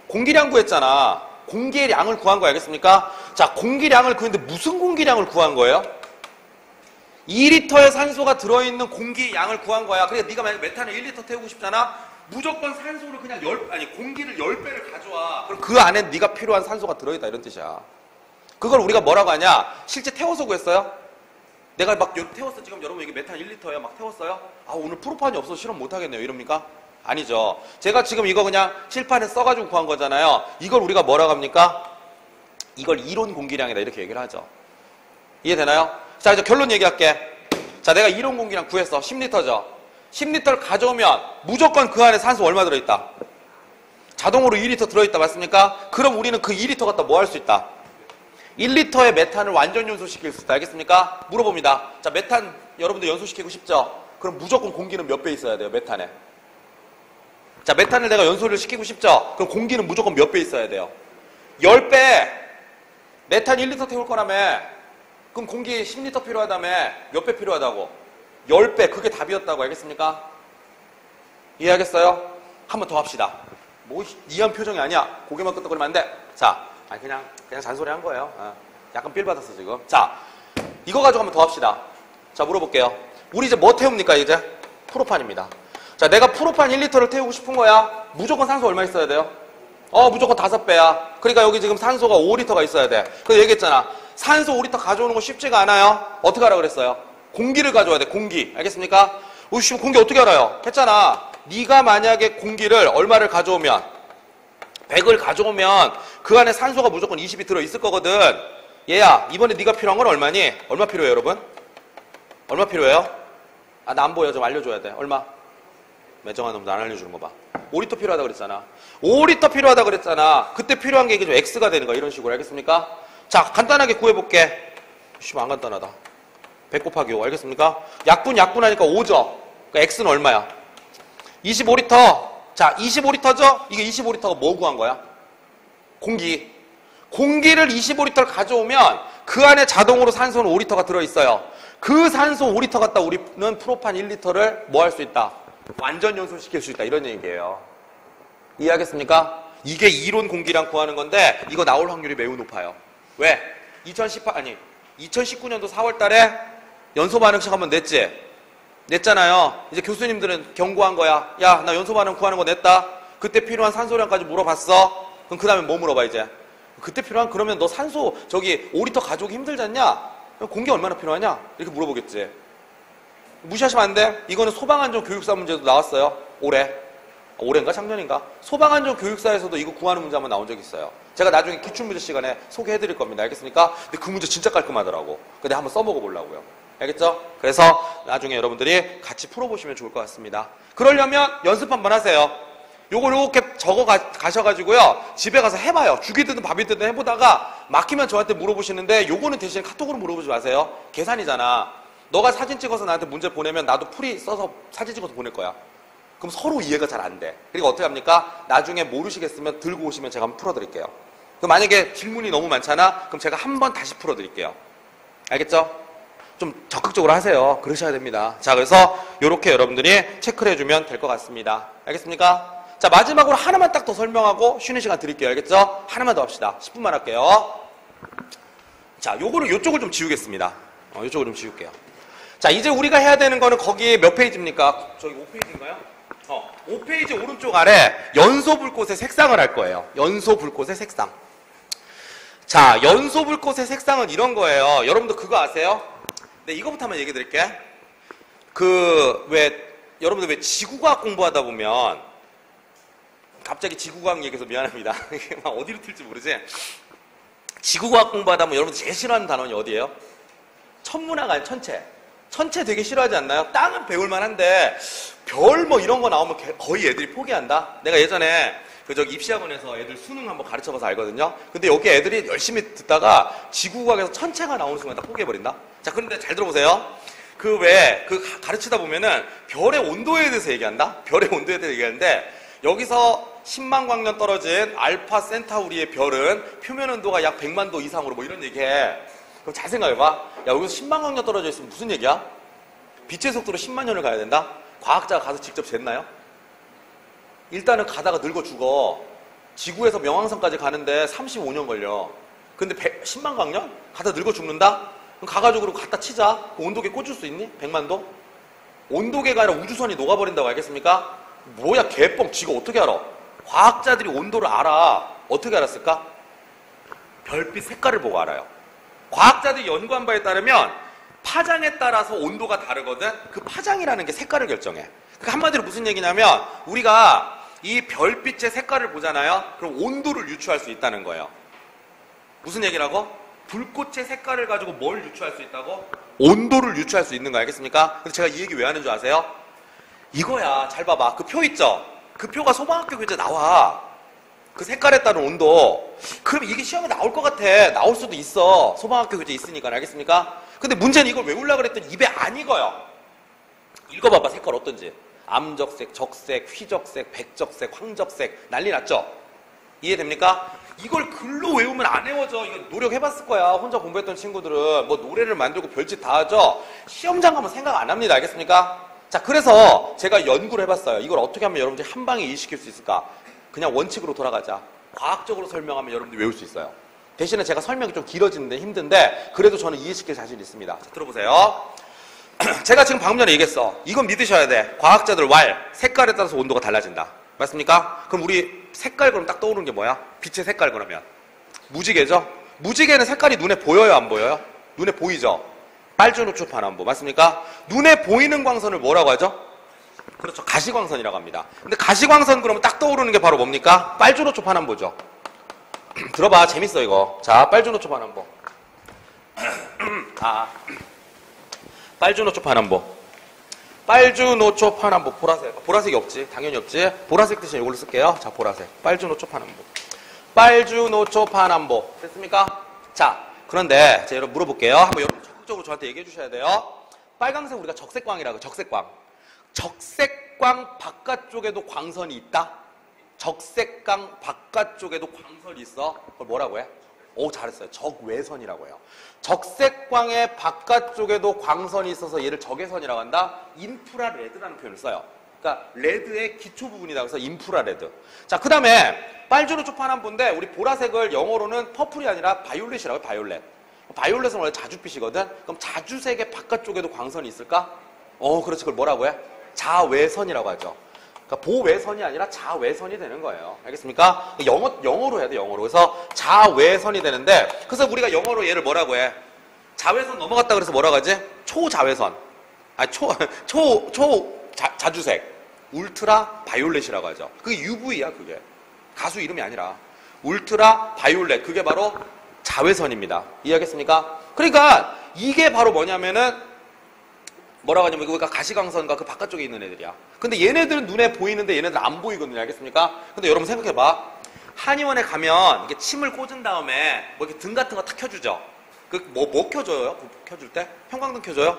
공기량 구했잖아. 공기의 양을 구한 거 알겠습니까? 자, 공기량을 구했는데 무슨 공기량을 구한 거예요? 2리터의 산소가 들어있는 공기의 양을 구한 거야. 그러니까 네가 만약에 메탄을 1리터 태우고 싶잖아. 무조건 산소를 그냥 공기를 10배를 가져와. 그럼 그 안에 네가 필요한 산소가 들어있다 이런 뜻이야. 그걸 우리가 뭐라고 하냐? 실제 태워서 구했어요? 내가 막 태웠어. 지금 여러분 이게 메탄 1리터야. 막 태웠어요? 아, 오늘 프로판이 없어서 실험 못하겠네요. 이럽니까? 아니죠. 제가 지금 이거 그냥 칠판에 써가지고 구한 거잖아요. 이걸 우리가 뭐라고 합니까? 이걸 이론 공기량이다 이렇게 얘기를 하죠. 이해되나요? 자, 이제 결론 얘기할게. 자, 내가 이론 공기량 구했어. 10리터죠. 10리터를 가져오면 무조건 그 안에 산소 얼마 들어있다? 자동으로 2리터 들어있다 맞습니까? 그럼 우리는 그 2리터 갖다 뭐 할 수 있다? 1리터의 메탄을 완전 연소시킬 수 있다. 알겠습니까? 물어봅니다. 자, 메탄 여러분들 연소시키고 싶죠? 그럼 무조건 공기는 몇 배 있어야 돼요? 메탄에. 자, 메탄을 내가 연소를 시키고 싶죠? 그럼 공기는 무조건 몇 배 있어야 돼요? 10배! 메탄 1리터 태울 거라며. 그럼 공기 10리터 필요하다며. 몇 배 필요하다고? 10배. 그게 답이었다고. 알겠습니까? 이해하겠어요? 한 번 더 합시다. 뭐 이해한 표정이 아니야. 고개만 끄덕거리면 안 돼. 자, 아니 그냥 잔소리 한 거예요. 약간 삘 받았어 지금. 자, 이거 가지고 한 번 더 합시다. 자, 물어볼게요. 우리 이제 뭐 태웁니까 이제? 프로판입니다. 자, 내가 프로판 1리터를 태우고 싶은 거야. 무조건 산소 얼마 있어야 돼요? 무조건 5배야. 그러니까 여기 지금 산소가 5리터가 있어야 돼. 그래서 얘기했잖아. 산소 5리터 가져오는 거 쉽지가 않아요. 어떻게 하라 그랬어요? 공기를 가져와야 돼. 공기. 알겠습니까? 공기 어떻게 알아요? 했잖아. 네가 만약에 공기를 얼마를 가져오면 100을 가져오면 그 안에 산소가 무조건 20이 들어있을 거거든. 얘야, 이번에 네가 필요한 건 얼마니? 얼마 필요해요 여러분? 얼마 필요해요? 아, 나 안 보여. 좀 알려줘야 돼. 얼마? 매정한 놈도 안 알려주는 거 봐. 5리터 필요하다 그랬잖아. 5리터 필요하다 그랬잖아. 그때 필요한 게 이게 좀 X가 되는 거야. 이런 식으로. 알겠습니까? 자, 간단하게 구해볼게. 씨발, 안 간단하다. 100 곱하기 5. 알겠습니까? 약분하니까 5죠. 그러니까 X는 얼마야? 25리터. 자, 25리터죠? 이게 25리터가 뭐 구한 거야? 공기. 공기를 25리터를 가져오면 그 안에 자동으로 산소는 5리터가 들어있어요. 그 산소 5리터 갖다 우리는 프로판 1리터를 뭐 할 수 있다? 완전 연소시킬 수 있다. 이런 얘기예요. 이해하겠습니까? 이게 이론 공기량 구하는 건데 이거 나올 확률이 매우 높아요. 왜? 2019년도 4월 달에 연소 반응식 한번 냈지? 냈잖아요. 이제 교수님들은 경고한 거야. 야, 나 연소 반응 구하는 거 냈다. 그때 필요한 산소량까지 물어봤어. 그럼 그 다음에 뭐 물어봐 이제? 그때 필요한 그러면 너 산소 저기 5리터 가져오기 힘들지 않냐? 공기 얼마나 필요하냐? 이렇게 물어보겠지. 무시하시면 안 돼. 이거는 소방안전 교육사 문제도 나왔어요. 올해인가 작년인가? 소방안전 교육사에서도 이거 구하는 문제 한번 나온 적이 있어요. 제가 나중에 기출문제 시간에 소개해드릴 겁니다. 알겠습니까? 근데 그 문제 진짜 깔끔하더라고. 근데 한번 써먹어 보려고요. 알겠죠? 그래서 나중에 여러분들이 같이 풀어보시면 좋을 것 같습니다. 그러려면 연습 한번 하세요. 요걸 이렇게 적어 가셔가지고요. 집에 가서 해봐요. 죽이든 밥이든 해보다가 막히면 저한테 물어보시는데 요거는 대신 카톡으로 물어보지 마세요. 계산이잖아. 너가 사진 찍어서 나한테 문제 보내면 나도 풀이 써서 사진 찍어서 보낼 거야. 그럼 서로 이해가 잘 안 돼. 그리고 어떻게 합니까? 나중에 모르시겠으면 들고 오시면 제가 한번 풀어드릴게요. 그럼 만약에 질문이 너무 많잖아? 그럼 제가 한번 다시 풀어드릴게요. 알겠죠? 좀 적극적으로 하세요. 그러셔야 됩니다. 자, 그래서 이렇게 여러분들이 체크를 해주면 될 것 같습니다. 알겠습니까? 자, 마지막으로 하나만 딱 더 설명하고 쉬는 시간 드릴게요. 알겠죠? 하나만 더 합시다. 10분만 할게요. 자, 요쪽을 좀 지우겠습니다. 요쪽을 좀 지울게요. 자, 이제 우리가 해야 되는 거는 거기 몇 페이지입니까? 저기 5페이지인가요? 5페이지 오른쪽 아래 연소불꽃의 색상을 할 거예요. 연소불꽃의 색상. 자, 연소불꽃의 색상은 이런 거예요. 여러분도 그거 아세요? 네, 이거부터 한번 얘기 드릴게. 여러분들 왜 지구과학 공부하다 보면, 갑자기 지구과학 얘기해서 미안합니다. 이게 막 어디로 튈지 모르지? 지구과학 공부하다 보면 여러분들 제일 싫어하는 단원이 어디예요? 천문학 아니 천체. 천체 되게 싫어하지 않나요? 땅은 배울만 한데 별 뭐 이런 거 나오면 거의 애들이 포기한다. 내가 예전에 입시학원에서 애들 수능 한번 가르쳐봐서 알거든요. 근데 여기 애들이 열심히 듣다가 지구과학에서 천체가 나오는 순간 딱 포기해버린다. 자, 그런데 잘 들어보세요. 가르치다 보면은 별의 온도에 대해서 얘기한다. 별의 온도에 대해서 얘기하는데 여기서 10만 광년 떨어진 알파 센타우리의 별은 표면 온도가 약 100만 도 이상으로 뭐 이런 얘기해. 그럼 잘 생각해봐. 야, 여기서 10만 광년 떨어져 있으면 무슨 얘기야? 빛의 속도로 10만 년을 가야 된다? 과학자가 가서 직접 쟀나요? 일단은 가다가 늙어 죽어. 지구에서 명왕성까지 가는데 35년 걸려. 근데 10만 광년? 가다 늙어 죽는다? 그럼 가가지고 갖다 치자. 그 온도계 꽂을 수 있니? 100만 도? 온도계가 아니라 우주선이 녹아버린다고 알겠습니까? 뭐야 개뻥. 지가 어떻게 알아? 과학자들이 온도를 알아. 어떻게 알았을까? 별빛 색깔을 보고 알아요. 과학자들이 연구한 바에 따르면 파장에 따라서 온도가 다르거든. 그 파장이라는 게 색깔을 결정해. 그러니까 한마디로 무슨 얘기냐면 우리가 이 별빛의 색깔을 보잖아요. 그럼 온도를 유추할 수 있다는 거예요. 무슨 얘기라고? 불꽃의 색깔을 가지고 뭘 유추할 수 있다고? 온도를 유추할 수 있는 거 알겠습니까? 그래서 제가 이 얘기 왜 하는 줄 아세요? 이거야. 잘 봐봐. 그 표 있죠? 그 표가 소방학교 교재 나와. 그 색깔에 따른 온도. 그럼 이게 시험에 나올 것 같아. 나올 수도 있어. 소방학교 교재 있으니까. 알겠습니까? 근데 문제는 이걸 외우려고 그랬더니 입에 안 익어요. 읽어봐봐. 색깔 어떤지. 암적색, 적색, 휘적색, 백적색, 황적색. 난리 났죠? 이해됩니까? 이걸 글로 외우면 안 외워져. 이거 노력해봤을 거야. 혼자 공부했던 친구들은. 뭐 노래를 만들고 별짓 다 하죠? 시험장 가면 생각 안 합니다. 알겠습니까? 자, 그래서 제가 연구를 해봤어요. 이걸 어떻게 하면 여러분들이 한 방에 이해시킬 수 있을까? 그냥 원칙으로 돌아가자. 과학적으로 설명하면 여러분들이 외울 수 있어요. 대신에 제가 설명이 좀 길어지는데 힘든데 그래도 저는 이해시킬 자신이 있습니다. 자, 들어보세요. 제가 지금 방금 전에 얘기했어. 이건 믿으셔야 돼. 과학자들 색깔에 따라서 온도가 달라진다. 맞습니까? 그럼 우리 색깔 그럼 딱 떠오르는 게 뭐야? 빛의 색깔 그러면 무지개죠? 무지개는 색깔이 눈에 보여요 안 보여요? 눈에 보이죠? 빨주노초 파남보 맞습니까? 눈에 보이는 광선을 뭐라고 하죠? 그렇죠. 가시광선이라고 합니다. 근데 가시광선 그러면 딱 떠오르는 게 바로 뭡니까? 빨주노초 파남보죠. 들어봐. 재밌어 이거. 자, 빨주노초 파남보. 빨주노초 파남보. 빨주노초 파남보. 보라색. 보라색이 없지. 당연히 없지. 보라색 대신 이걸로 쓸게요. 자, 보라색. 빨주노초 파남보. 빨주노초 파남보. 됐습니까? 자, 그런데 제가 여러분 물어볼게요. 한번 여러분 적극적으로 저한테 얘기해 주셔야 돼요. 빨강색 우리가 적색광이라고. 적색광. 적색광 바깥쪽에도 광선이 있다? 적색광 바깥쪽에도 광선이 있어? 그걸 뭐라고 해? 오, 잘했어요. 적외선이라고 해요. 적색광의 바깥쪽에도 광선이 있어서 얘를 적외선이라고 한다? 인프라레드라는 표현을 써요. 그러니까 레드의 기초 부분이다. 그래서 인프라레드. 자, 그 다음에 빨주노초 파남보인데 우리 보라색을 영어로는 퍼플이 아니라 바이올렛이라고 해요. 바이올렛. 바이올렛은 원래 자주빛이거든? 그럼 자주색의 바깥쪽에도 광선이 있을까? 그렇지. 그걸 뭐라고 해? 자외선이라고 하죠. 그러니까 보외선이 아니라 자외선이 되는 거예요. 알겠습니까? 영어로 해야 돼, 영어로. 그래서 자외선이 되는데, 그래서 우리가 영어로 얘를 뭐라고 해? 자외선 넘어갔다 그래서 뭐라고 하지? 초자외선. 자주색. 울트라 바이올렛이라고 하죠. 그게 UV야, 그게. 가수 이름이 아니라. 울트라 바이올렛. 그게 바로 자외선입니다. 이해하겠습니까? 그러니까 이게 바로 뭐냐면은 뭐라고 하냐면 그러니까 가시광선과 그 바깥쪽에 있는 애들이야. 근데 얘네들은 눈에 보이는데 얘네들은 안 보이거든요. 알겠습니까? 근데 여러분 생각해봐. 한의원에 가면 이게 침을 꽂은 다음에 뭐 이렇게 등 같은 거 탁 켜주죠. 뭐 켜줘요? 켜줄 때? 형광등 켜줘요?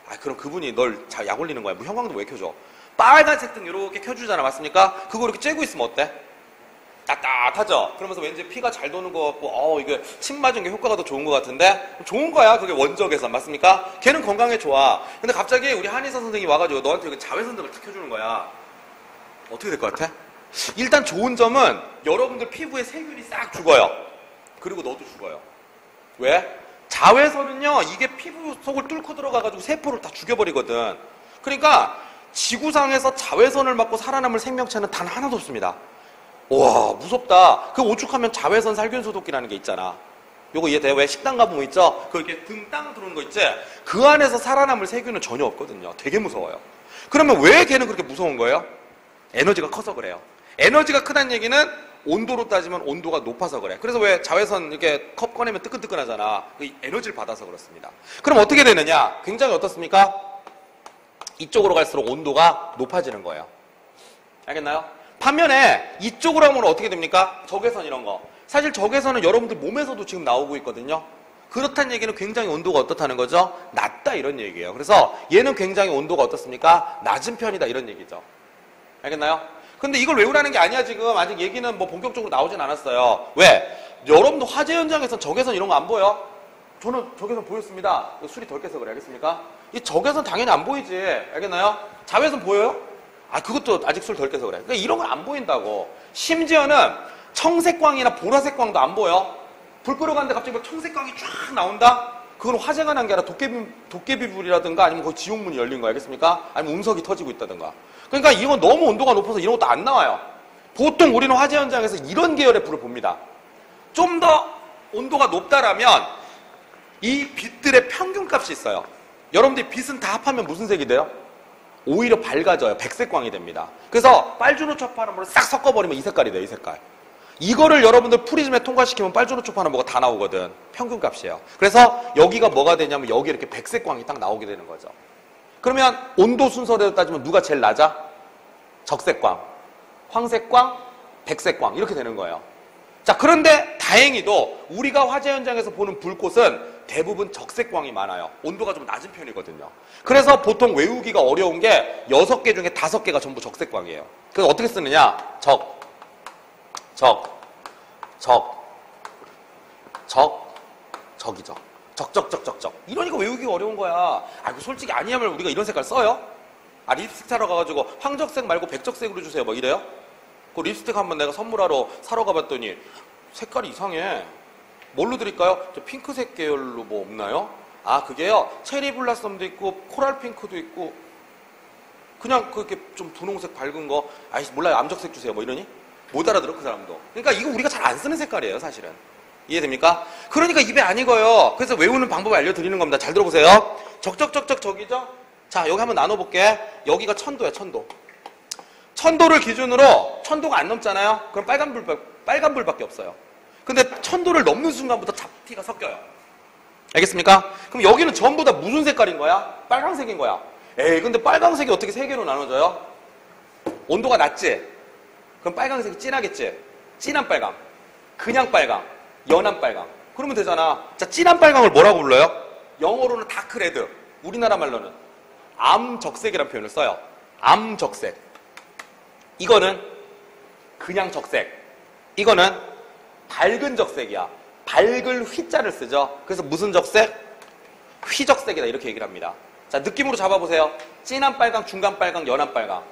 아, 그럼 그분이 널 약 올리는 거야. 뭐 형광등 왜 켜줘? 빨간색 등 이렇게 켜주잖아. 맞습니까? 그거 이렇게 쬐고 있으면 어때? 따뜻하죠? 그러면서 왠지 피가 잘 도는 것 같고, 이게 침 맞은 게 효과가 더 좋은 것 같은데? 좋은 거야. 그게 원적에서. 맞습니까? 걔는 건강에 좋아. 근데 갑자기 우리 한의사 선생님이 와가지고 너한테 자외선등을 탁 켜주는 거야. 어떻게 될 것 같아? 일단 좋은 점은 여러분들 피부에 세균이 싹 죽어요. 그리고 너도 죽어요. 왜? 자외선은요, 이게 피부 속을 뚫고 들어가가지고 세포를 다 죽여버리거든. 그러니까 지구상에서 자외선을 맞고 살아남을 생명체는 단 하나도 없습니다. 와, 무섭다. 그 오죽하면 자외선 살균 소독기라는 게 있잖아. 요거 이해돼요? 왜 식당 가보면 있죠? 그 이렇게 등 땅 들어오는 거 있지? 그 안에서 살아남을 세균은 전혀 없거든요. 되게 무서워요. 그러면 왜 걔는 그렇게 무서운 거예요? 에너지가 커서 그래요. 에너지가 크다는 얘기는 온도로 따지면 온도가 높아서 그래. 그래서 왜 자외선 이렇게 컵 꺼내면 뜨끈뜨끈하잖아. 그 에너지를 받아서 그렇습니다. 그럼 어떻게 되느냐? 굉장히 어떻습니까? 이쪽으로 갈수록 온도가 높아지는 거예요. 알겠나요? 반면에 이쪽으로 하면 어떻게 됩니까? 적외선 이런 거. 사실 적외선은 여러분들 몸에서도 지금 나오고 있거든요. 그렇다는 얘기는 굉장히 온도가 어떻다는 거죠? 낮다 이런 얘기예요. 그래서 얘는 굉장히 온도가 어떻습니까? 낮은 편이다 이런 얘기죠. 알겠나요? 근데 이걸 외우라는 게 아니야 지금. 아직 얘기는 뭐 본격적으로 나오진 않았어요. 왜? 여러분도 화재 현장에서 적외선 이런 거 안 보여? 저는 적외선 보였습니다. 술이 덜 깨서 그래. 알겠습니까? 이 적외선 당연히 안 보이지. 알겠나요? 자외선 보여요? 아, 그것도 아직 술 덜 깨서 그래. 그러니까 이런 건 안 보인다고. 심지어는 청색광이나 보라색광도 안 보여. 불 끄러가는데 갑자기 막 청색광이 쫙 나온다? 그건 화재가 난 게 아니라 도깨비불이라든가 아니면 거기 지옥문이 열린 거 알겠습니까? 아니면 운석이 터지고 있다든가. 그러니까 이건 너무 온도가 높아서 이런 것도 안 나와요. 보통 우리는 화재 현장에서 이런 계열의 불을 봅니다. 좀 더 온도가 높다라면 이 빛들의 평균값이 있어요. 여러분들이 빛은 다 합하면 무슨 색이 돼요? 오히려 밝아져요. 백색광이 됩니다. 그래서 빨주노초파나무를 싹 섞어버리면 이 색깔이 돼요. 이 색깔. 이거를 여러분들 프리즘에 통과시키면 빨주노초파나무가 다 나오거든. 평균값이에요. 그래서 여기가 뭐가 되냐면 여기 이렇게 백색광이 딱 나오게 되는 거죠. 그러면 온도 순서대로 따지면 누가 제일 낮아? 적색광, 황색광, 백색광 이렇게 되는 거예요. 자, 그런데 다행히도 우리가 화재 현장에서 보는 불꽃은 대부분 적색광이 많아요. 온도가 좀 낮은 편이거든요. 그래서 보통 외우기가 어려운 게 6개 중에 5개가 전부 적색광이에요. 그래서 어떻게 쓰느냐? 적이죠. 적적적적적. 이러니까 외우기가 어려운 거야. 아, 그 솔직히 아니하면 우리가 이런 색깔 써요? 아, 립스틱 사러 가가지고 황적색 말고 백적색으로 주세요. 뭐 이래요? 그 립스틱 한번 내가 선물하러 사러 가봤더니 색깔이 이상해. 뭘로 드릴까요? 저 핑크색 계열로 뭐 없나요? 아, 그게요. 체리 블라썸도 있고 코랄 핑크도 있고 그냥 그렇게 좀 분홍색 밝은 거. 아이씨 몰라요. 암적색 주세요. 뭐 이러니? 못 알아들어 그 사람도. 그러니까 이거 우리가 잘 안 쓰는 색깔이에요 사실은. 이해됩니까? 그러니까 입에 안 익어요. 그래서 외우는 방법을 알려드리는 겁니다. 잘 들어보세요. 적적적적 적이죠? 자, 여기 한번 나눠볼게. 여기가 천도야. 천도를 기준으로 천도가 안 넘잖아요. 그럼 빨간불밖에 없어요. 근데 천도를 넘는 순간부터 잡티가 섞여요. 알겠습니까? 그럼 여기는 전부 다 무슨 색깔인 거야? 빨강색인 거야. 에이, 근데 빨강색이 어떻게 3개로 나눠져요? 온도가 낮지? 그럼 빨강색이 진하겠지? 진한 빨강, 그냥 빨강, 연한 빨강. 그러면 되잖아. 자, 진한 빨강을 뭐라고 불러요? 영어로는 다크레드, 우리나라 말로는 암적색이라는 표현을 써요. 암적색. 이거는 그냥 적색. 이거는 밝은 적색이야. 밝을 휘자를 쓰죠. 그래서 무슨 적색? 휘적색이다 이렇게 얘기를 합니다. 자, 느낌으로 잡아보세요. 진한 빨강, 중간 빨강, 연한 빨강.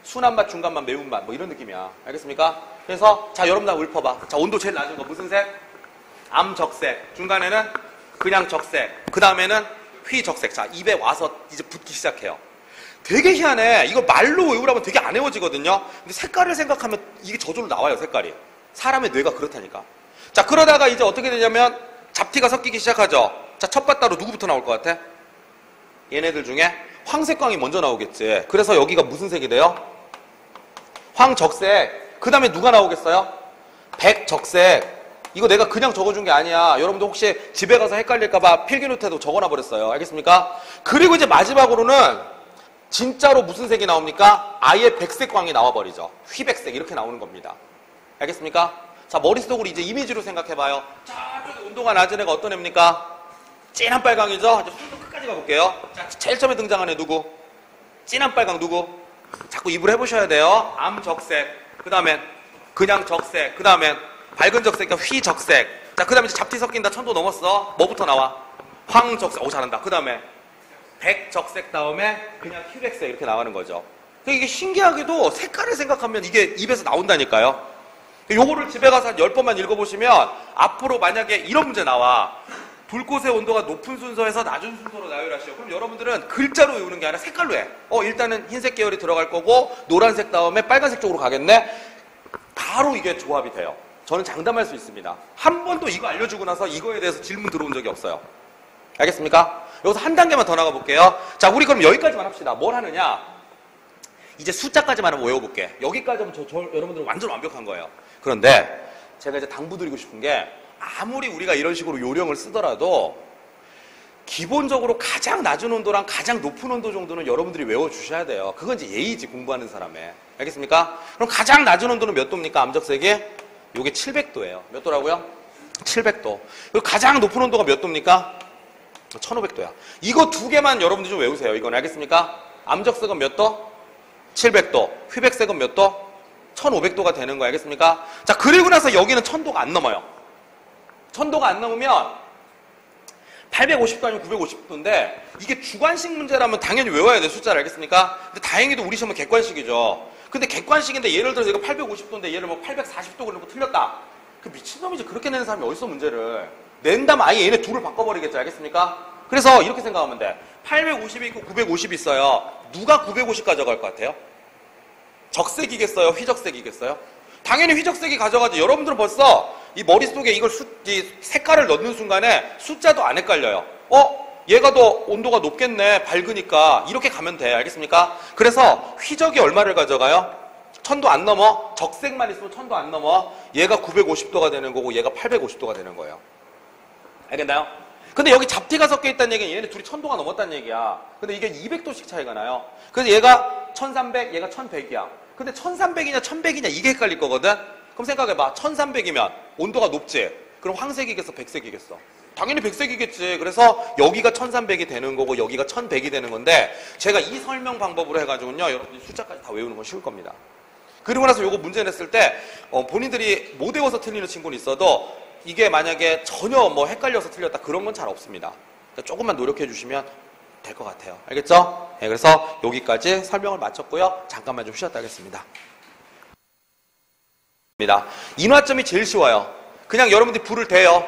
순한 맛, 중간 맛, 매운 맛 뭐 이런 느낌이야. 알겠습니까? 그래서 자, 여러분 다 읊어봐. 자, 온도 제일 낮은 거 무슨 색? 암적색. 중간에는 그냥 적색. 그 다음에는 휘적색. 자, 입에 와서 이제 붙기 시작해요. 되게 희한해. 이거 말로 외우라면 되게 안 외워지거든요. 근데 색깔을 생각하면 이게 저절로 나와요. 색깔이. 사람의 뇌가 그렇다니까. 자, 그러다가 이제 어떻게 되냐면 잡티가 섞이기 시작하죠. 자, 첫 바따로 누구부터 나올 것 같아? 얘네들 중에 황색광이 먼저 나오겠지. 그래서 여기가 무슨 색이 돼요? 황적색. 그 다음에 누가 나오겠어요? 백적색. 이거 내가 그냥 적어준 게 아니야. 여러분들 혹시 집에 가서 헷갈릴까봐 필기노트에도 적어놔 버렸어요. 알겠습니까? 그리고 이제 마지막으로는 진짜로 무슨 색이 나옵니까? 아예 백색광이 나와버리죠. 휘백색 이렇게 나오는 겁니다. 알겠습니까? 자, 머릿속으로 이제 이미지로 생각해봐요. 저쪽에 온도가 낮은 애가 어떤 애입니까? 진한 빨강이죠? 이제 순서 끝까지 가볼게요. 자, 제일 처음에 등장한 애 누구? 진한 빨강 누구? 자꾸 입으로 해보셔야 돼요. 암적색. 그 다음엔 그냥 적색. 그 다음엔 밝은 적색과 휘적색. 자, 그 다음에 이제 잡티 섞인다. 천도 넘었어. 뭐부터 나와? 황적색. 오, 잘한다. 그 다음에 백적색 다음에 그냥 휘백색 이렇게 나가는 거죠. 이게 신기하게도 색깔을 생각하면 이게 입에서 나온다니까요. 요거를 집에 가서 한 10번만 읽어보시면 앞으로 만약에 이런 문제 나와. 불꽃의 온도가 높은 순서에서 낮은 순서로 나열하시오. 그럼 여러분들은 글자로 외우는 게 아니라 색깔로 해. 일단은 흰색 계열이 들어갈 거고 노란색 다음에 빨간색 쪽으로 가겠네. 바로 이게 조합이 돼요. 저는 장담할 수 있습니다. 한 번도 이거 알려주고 나서 이거에 대해서 질문 들어온 적이 없어요. 알겠습니까? 여기서 한 단계만 더 나가 볼게요. 자, 우리 그럼 여기까지만 합시다. 뭘 하느냐? 이제 숫자까지만 한번 외워볼게. 여기까지 하면 여러분들은 완전 완벽한 거예요. 그런데 제가 이제 당부드리고 싶은 게 아무리 우리가 이런 식으로 요령을 쓰더라도 기본적으로 가장 낮은 온도랑 가장 높은 온도 정도는 여러분들이 외워주셔야 돼요. 그건 이제 예의지, 공부하는 사람의. 알겠습니까? 그럼 가장 낮은 온도는 몇 도입니까? 암적색이? 요게 700도예요. 몇 도라고요? 700도. 그리고 가장 높은 온도가 몇 도입니까? 1500도야. 이거 두 개만 여러분들 좀 외우세요. 이건 알겠습니까? 암적색은 몇 도? 700도. 휘백색은 몇 도? 1500도가 되는 거 알겠습니까? 자, 그리고 나서 여기는 1000도가 안 넘어요. 1000도가 안 넘으면 850도 아니면 950도인데 이게 주관식 문제라면 당연히 외워야 돼, 숫자를. 알겠습니까? 근데 다행히도 우리 시험은 객관식이죠. 근데 객관식인데 예를 들어서 이거 850도인데 얘를 뭐 840도 그러고 틀렸다. 그 미친놈이지. 그렇게 내는 사람이 어딨어, 문제를. 낸다면 아예 얘네 둘을 바꿔버리겠죠. 알겠습니까? 그래서 이렇게 생각하면 돼. 850이 있고 950이 있어요. 누가 950 가져갈 것 같아요? 적색이겠어요? 휘적색이겠어요? 당연히 휘적색이 가져가지. 여러분들은 벌써 이 머릿속에 이 색깔을 넣는 순간에 숫자도 안 헷갈려요. 얘가 더 온도가 높겠네. 밝으니까. 이렇게 가면 돼. 알겠습니까? 그래서 휘적이 얼마를 가져가요? 1000도 안 넘어. 적색만 있으면 1000도 안 넘어. 얘가 950도가 되는 거고 얘가 850도가 되는 거예요. 알겠나요? 근데 여기 잡티가 섞여 있다는 얘기는 얘네 둘이 1000도가 넘었다는 얘기야. 근데 이게 200도씩 차이가 나요. 그래서 얘가 1300, 얘가 1100이야. 근데 1300이냐 1100이냐 이게 헷갈릴 거거든? 그럼 생각해봐. 1300이면 온도가 높지? 그럼 황색이겠어? 백색이겠어? 당연히 백색이겠지. 그래서 여기가 1300이 되는 거고 여기가 1100이 되는 건데 제가 이 설명 방법으로 해가지고요. 여러분들이 숫자까지 다 외우는 건 쉬울 겁니다. 그리고 나서 요거 문제 냈을 때 본인들이 못 외워서 틀리는 친구는 있어도 이게 만약에 전혀 뭐 헷갈려서 틀렸다 그런 건 잘 없습니다. 그러니까 조금만 노력해 주시면 될 것 같아요. 알겠죠? 네, 그래서 여기까지 설명을 마쳤고요. 잠깐만 좀 쉬었다 하겠습니다. 인화점이 제일 쉬워요. 그냥 여러분들이 불을 대요.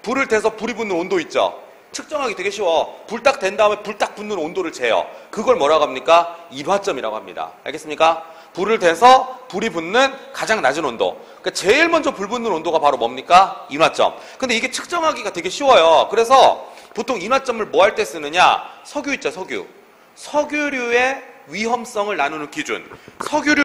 불을 대서 불이 붙는 온도 있죠? 측정하기 되게 쉬워. 불 딱 댄 다음에 불 딱 붙는 온도를 재요. 그걸 뭐라고 합니까? 인화점이라고 합니다. 알겠습니까? 불을 대서 불이 붙는 가장 낮은 온도. 그러니까 제일 먼저 불 붙는 온도가 바로 뭡니까? 인화점. 근데 이게 측정하기가 되게 쉬워요. 그래서 보통 인화점을 뭐 할 때 쓰느냐? 석유 있죠, 석유. 석유류의 위험성을 나누는 기준. 석유류